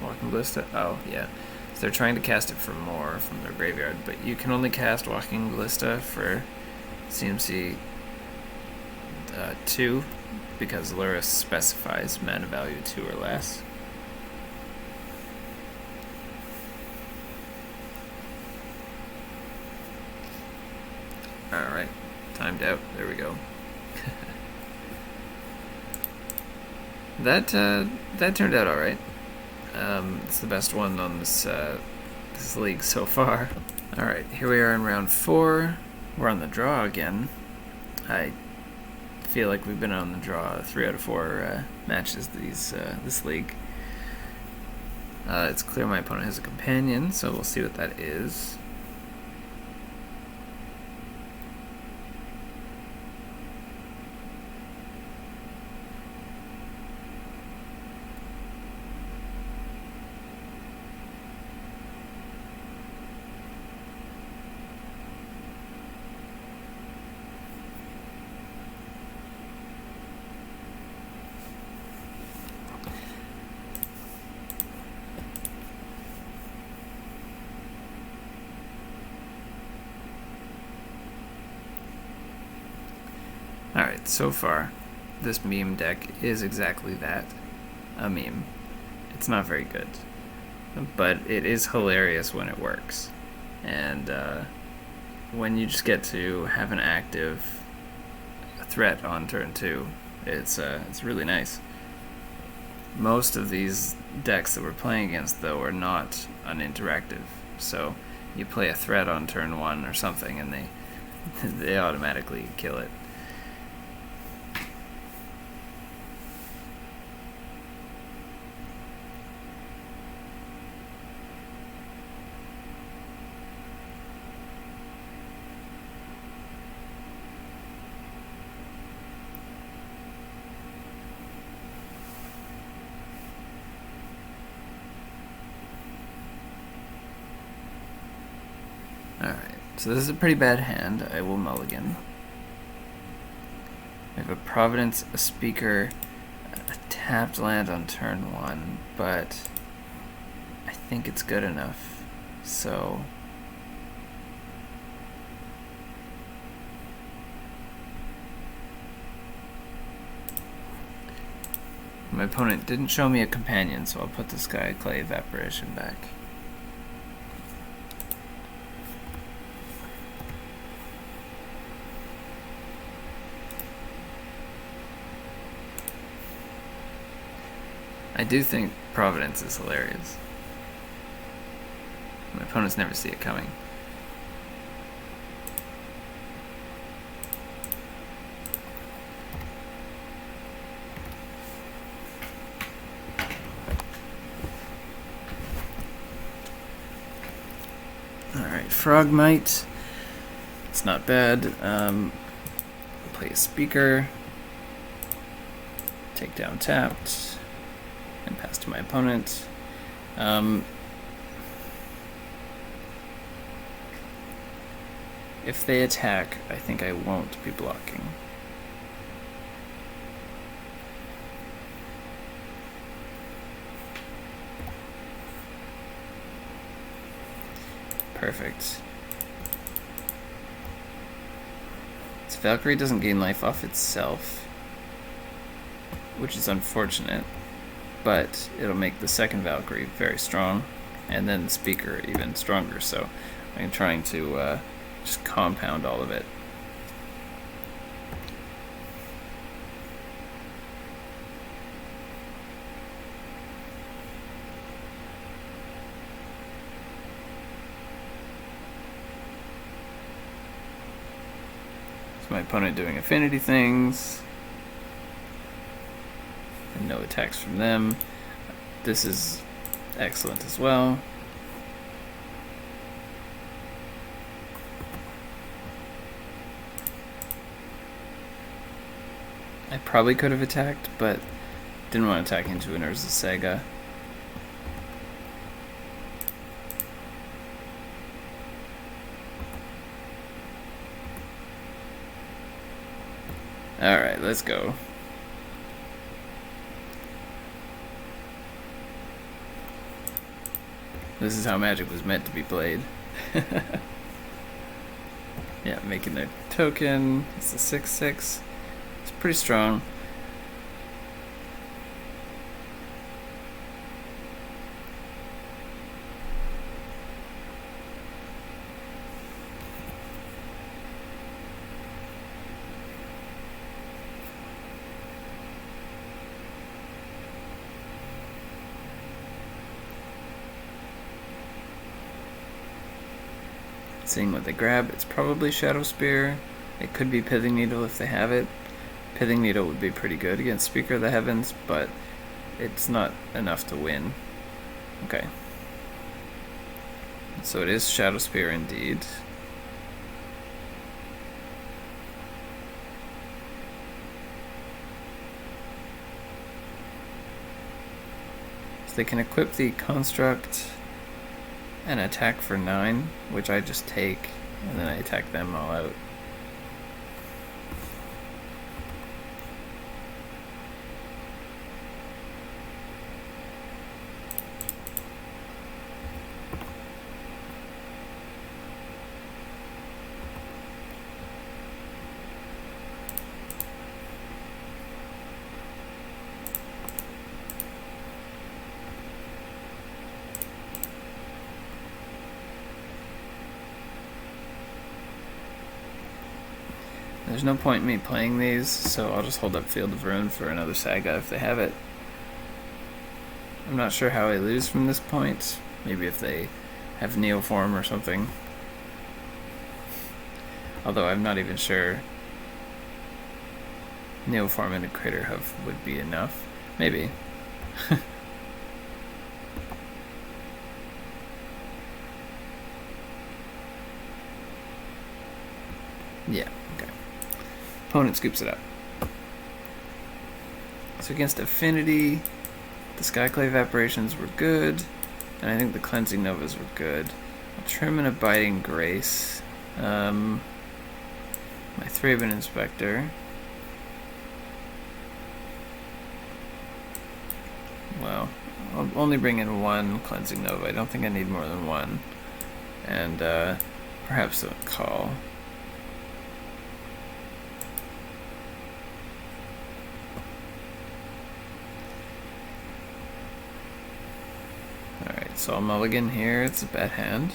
Walking Ballista. Oh yeah, so they're trying to cast it for more from their graveyard, but you can only cast Walking Ballista for CMC 2 because Lurrus specifies mana value 2 or less. Alright, timed out. There we go. That turned out alright. It's the best one on this league so far. Alright, here we are in round 4. We're on the draw again. I feel like we've been on the draw 3 out of 4 matches this league. It's clear my opponent has a companion, so we'll see what that is. Alright, so far, this meme deck is exactly that, a meme. It's not very good, but it is hilarious when it works. And when you just get to have an active threat on turn 2, it's really nice. Most of these decks that we're playing against, though, are not uninteractive. So you play a threat on turn 1 or something, and they automatically kill it. Alright, so this is a pretty bad hand. I will mulligan. We have a Providence, a Speaker, a tapped land on turn 1, but I think it's good enough. So my opponent didn't show me a companion, so I'll put the Skyclave Apparition back. I do think Providence is hilarious. My opponents never see it coming. Alright, Frogmite. It's not bad. Play a Speaker. Take down tapped. And pass to my opponent. If they attack, I think I won't be blocking. Perfect. This Valkyrie doesn't gain life off itself, which is unfortunate. But it'll make the second Valkyrie very strong, and then the Speaker even stronger, so I'm trying to just compound all of it. So my opponent doing affinity things. And no attacks from them. This is excellent as well. I probably could have attacked, but didn't want to attack into an Urza Saga. Alright, let's go. This is how Magic was meant to be played. Yeah, making their token. It's a 6/6. It's pretty strong. Seeing what they grab, it's probably Shadow Spear. It could be Pithing Needle if they have it. Pithing Needle would be pretty good against Speaker of the Heavens, but it's not enough to win. Okay. So it is Shadow Spear indeed. So they can equip the Construct and attack for 9, which I just take, and then I attack them all out. There's no point in me playing these, so I'll just hold up Field of Ruin for another Saga if they have it. I'm not sure how I lose from this point. Maybe if they have Neoform or something. Although I'm not even sure Neoform and a Crater Hoof would be enough. Maybe. Yeah, okay. Opponent scoops it up. So against Affinity, the Skyclave Apparitions were good, and I think the Cleansing Novas were good. I'll trim an Abiding Grace. My Thraben Inspector. Well, I'll only bring in one Cleansing Nova. I don't think I need more than one. And perhaps a call. Alright, so I'll mulligan here. It's a bad hand.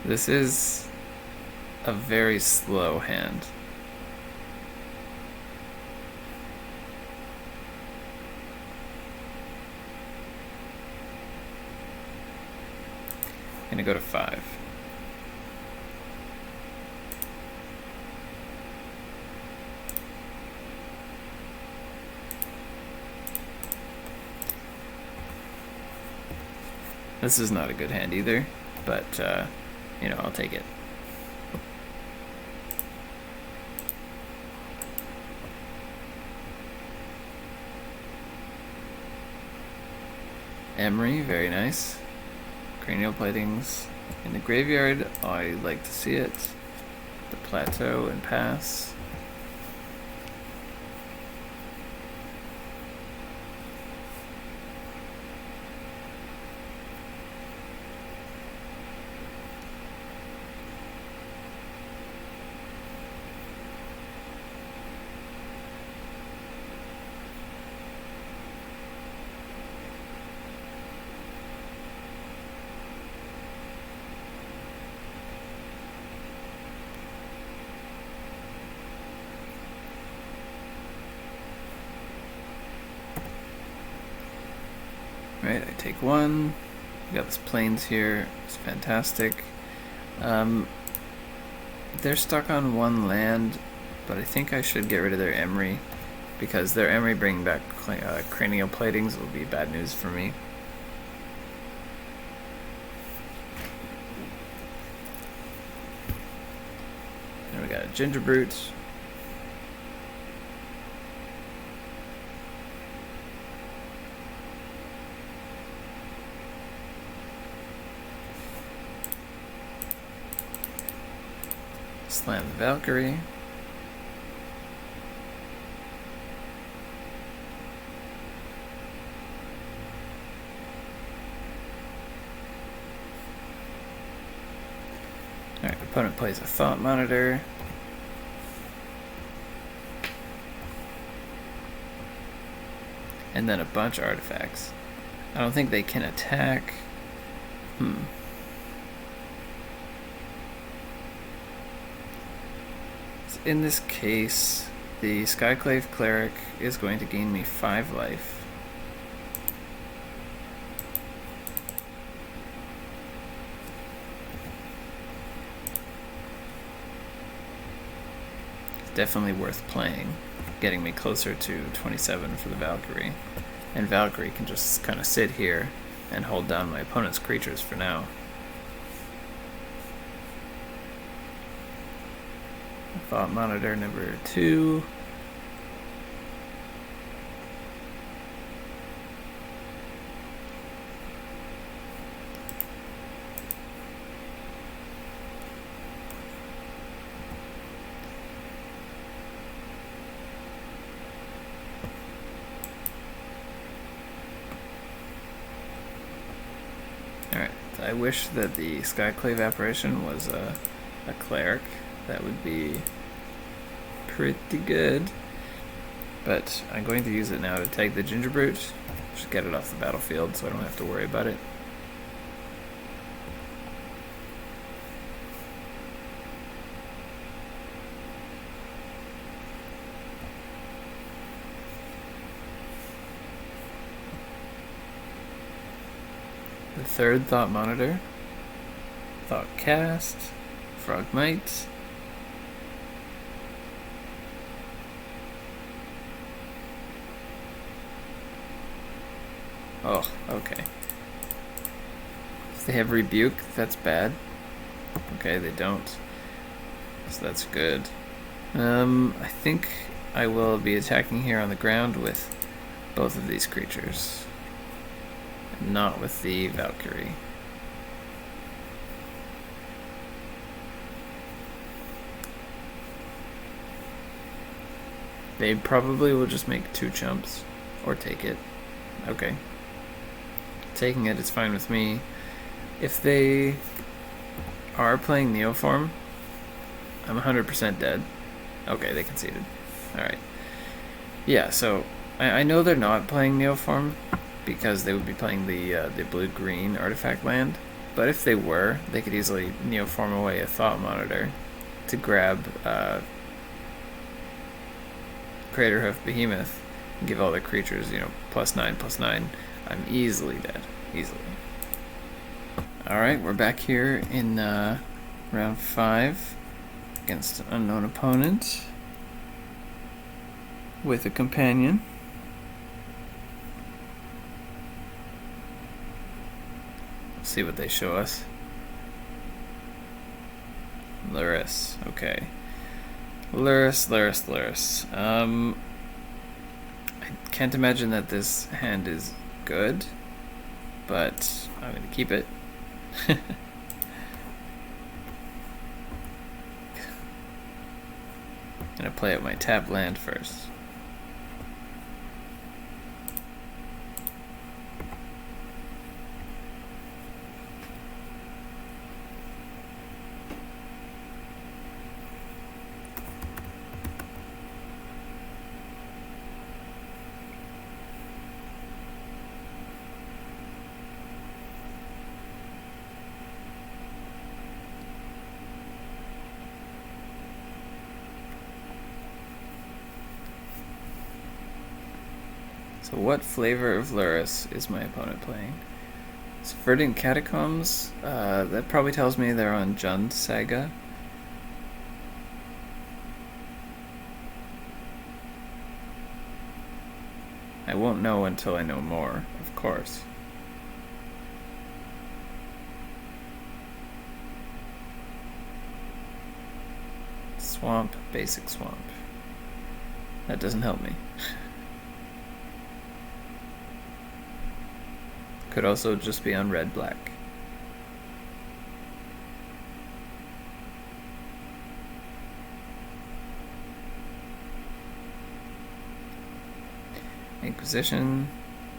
This is a very slow hand. I'm gonna go to 5. This is not a good hand either, but you know, I'll take it. Emeria, very nice. Cranial Platings in the graveyard, I like to see it. The Plateau and pass. Right, I take one. We got this plains here. It's fantastic. They're stuck on one land, but I think I should get rid of their Emery, because their Emery bringing back cranial platings will be bad news for me. And we got a Ginger Brute. Slam the Valkyrie. Alright, opponent plays a Thought Monitor. And then a bunch of artifacts. I don't think they can attack. In this case, the Skyclave Cleric is going to gain me 5 life. definitely worth playing, getting me closer to 27 for the Valkyrie. And Valkyrie can just kind of sit here and hold down my opponent's creatures for now. Thought Monitor number 2. Alright, I wish that the Skyclave Apparition was a cleric. That would be pretty good. But I'm going to use it now to take the Ginger Brute. Just get it off the battlefield so I don't have to worry about it. The third Thought Monitor. Thought Cast. Frogmite. Oh, okay. If they have Rebuke, that's bad. Okay, they don't. So that's good. I think I will be attacking here on the ground with both of these creatures. Not with the Valkyrie. They probably will just make 2 chumps. Or take it. Okay. Taking it is fine with me. If they are playing Neoform, I'm 100% dead. Okay, they conceded. Alright. Yeah, so I know they're not playing Neoform because they would be playing the blue-green artifact land. But if they were, they could easily Neoform away a Thought Monitor to grab Craterhoof Behemoth and give all their creatures, you know, +9/+9. I'm easily dead. Easily. Alright, we're back here in round 5 against an unknown opponent with a companion. Let's see what they show us. Lurrus, okay. Lurrus. I can't imagine that this hand is good, but I'm going to keep it. I'm going to play out my tap land first. So what flavor of Lurrus is my opponent playing? So Verdant Catacombs, that probably tells me they're on Jund Saga. I won't know until I know more, of course. Swamp, basic swamp. That doesn't help me. Could also just be on red-black. Inquisition,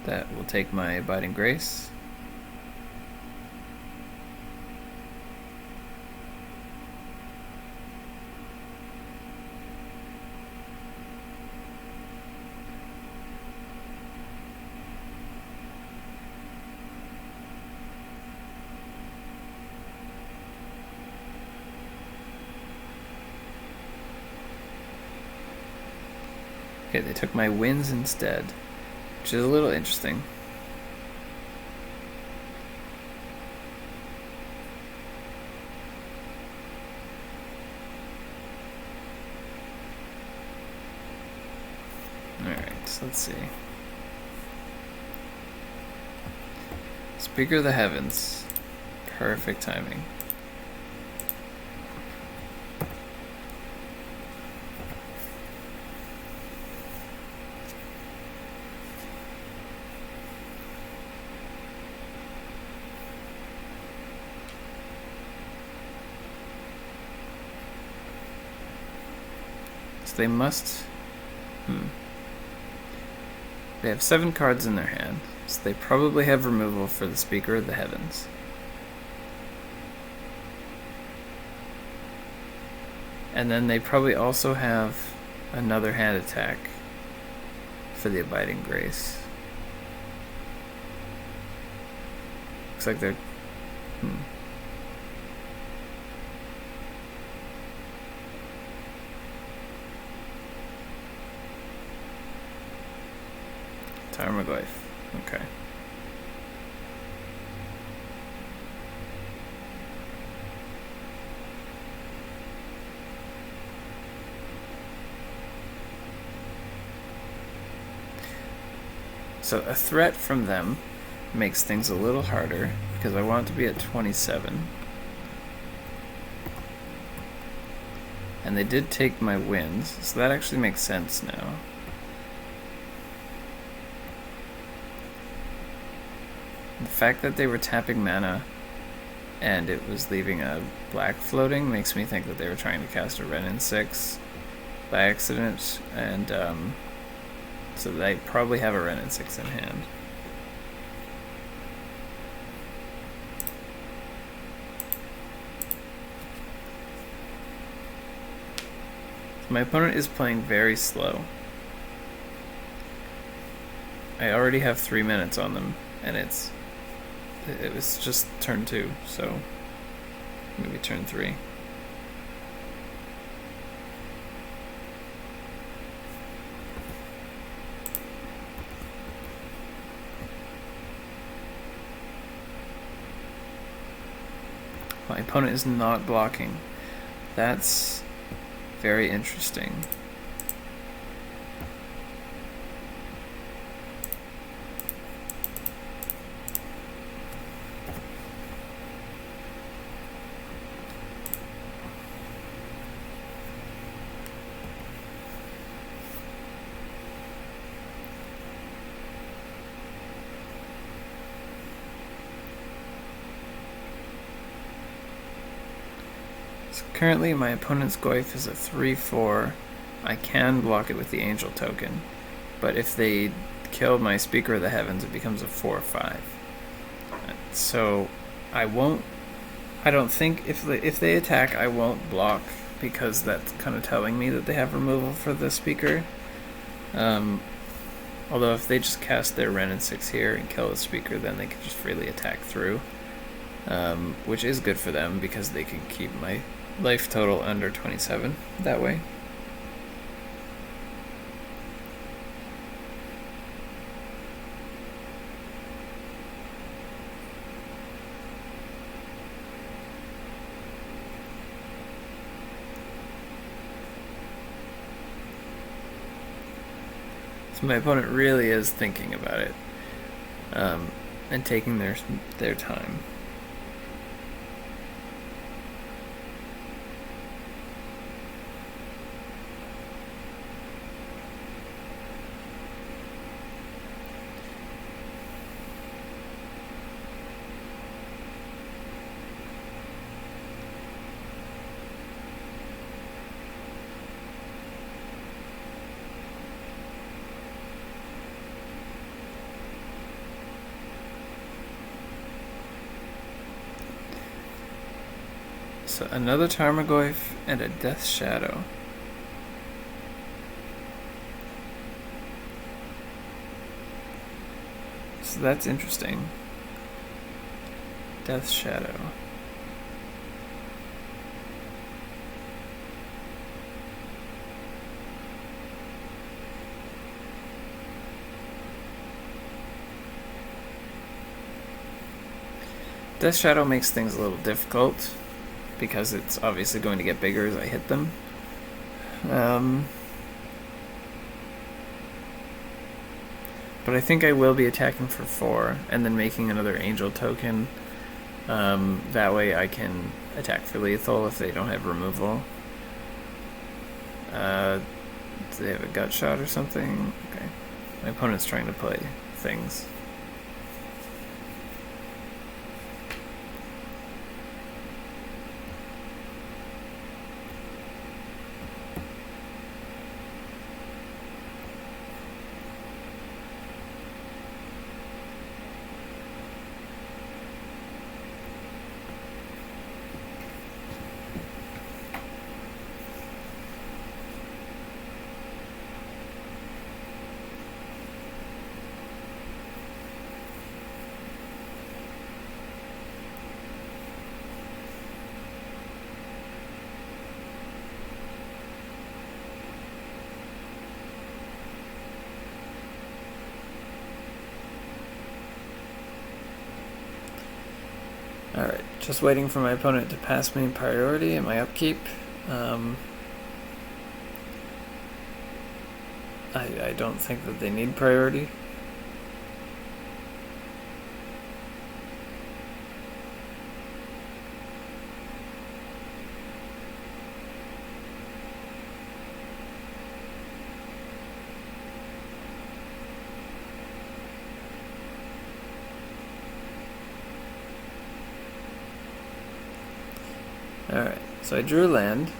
that will take my Abiding Grace. Okay, they took my Winds instead, which is a little interesting. Let's see. Speaker of the Heavens. Perfect timing. So they must... They have 7 cards in their hand, so they probably have removal for the Speaker of the Heavens. And then they probably also have another hand attack for the Abiding Grace. Looks like they're... Tarmogoyf. Okay. So a threat from them makes things a little harder because I want it to be at 27. And they did take my wins, so that actually makes sense now. The fact that they were tapping mana and it was leaving a black floating makes me think that they were trying to cast a Renin 6 by accident, and so they probably have a Renin 6 in hand. So my opponent is playing very slow. I already have 3 minutes on them, and it was just turn 2, so maybe turn 3. My opponent is not blocking. That's very interesting. Currently, my opponent's Goyf is a 3/4. I can block it with the Angel token, but if they kill my Speaker of the Heavens, it becomes a 4/5. So I don't think if they attack, I won't block, because that's kind of telling me that they have removal for the Speaker. Although if they just cast their Renin 6 here and kill the Speaker, then they can just freely attack through, which is good for them because they can keep my life total under 27 that way. So my opponent really is thinking about it, and taking their time. So another Tarmogoyf and a Death Shadow. So that's interesting. Death Shadow. Death Shadow makes things a little difficult, because it's obviously going to get bigger as I hit them. But I think I will be attacking for 4 and then making another angel token. That way I can attack for lethal if they don't have removal. Do they have a gut shot or something? Okay. My opponent's trying to play things. Alright, just waiting for my opponent to pass me priority in my upkeep. I don't think that they need priority. Alright, so I drew a land.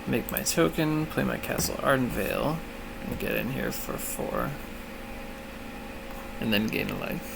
Make my token, play my Castle Ardenvale, and get in here for 4. And then gain a life.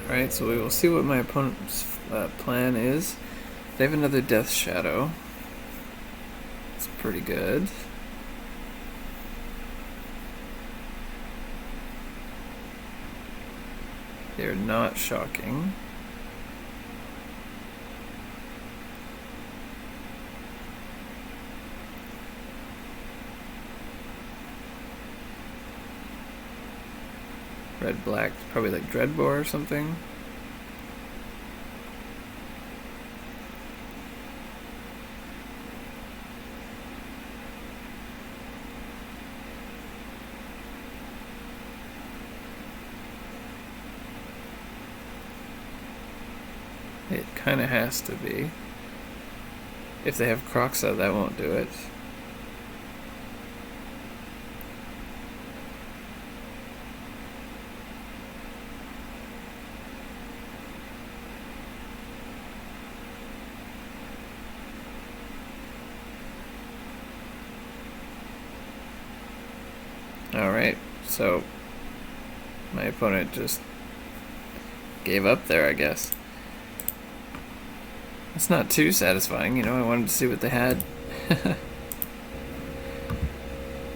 Alright, so we will see what my opponent's plan is. They have another Death Shadow. It's pretty good. They're not shocking. Red black, probably like Dreadbore or something. It kind of has to be. If they have Croxa, that won't do it. Alright, so my opponent just gave up there, I guess. It's not too satisfying, you know, I wanted to see what they had.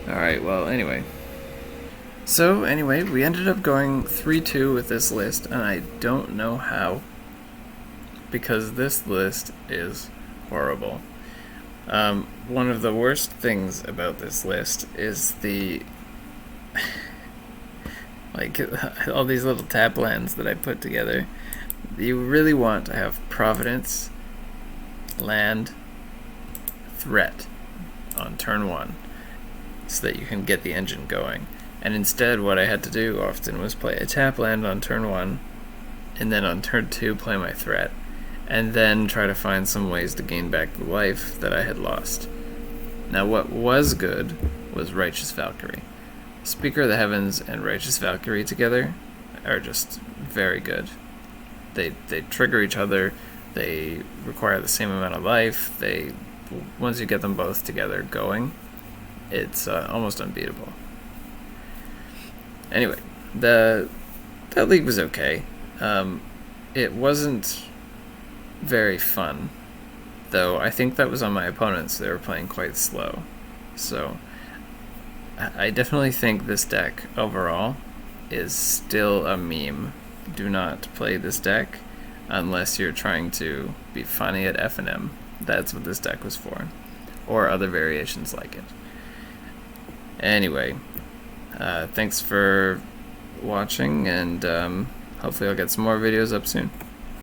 Alright, well, anyway. So, anyway, we ended up going 3-2 with this list, and I don't know how. Because this list is horrible. One of the worst things about this list is the... like, all these little tap lands that I put together. You really want to have Providence, land, threat on turn 1 so that you can get the engine going. And instead what I had to do often was play a tap land on turn 1 and then on turn 2 play my threat and then try to find some ways to gain back the life that I had lost. Now what was good was Righteous Valkyrie. Speaker of the Heavens and Righteous Valkyrie together, are just very good. They trigger each other. They require the same amount of life. Once you get them both together going, it's almost unbeatable. Anyway, that league was okay. It wasn't very fun, though. I think that was on my opponents. They were playing quite slow. So I definitely think this deck overall is still a meme. Do not play this deck unless you're trying to be funny at F&M. That's what this deck was for. Or other variations like it. Anyway, thanks for watching, and hopefully I'll get some more videos up soon.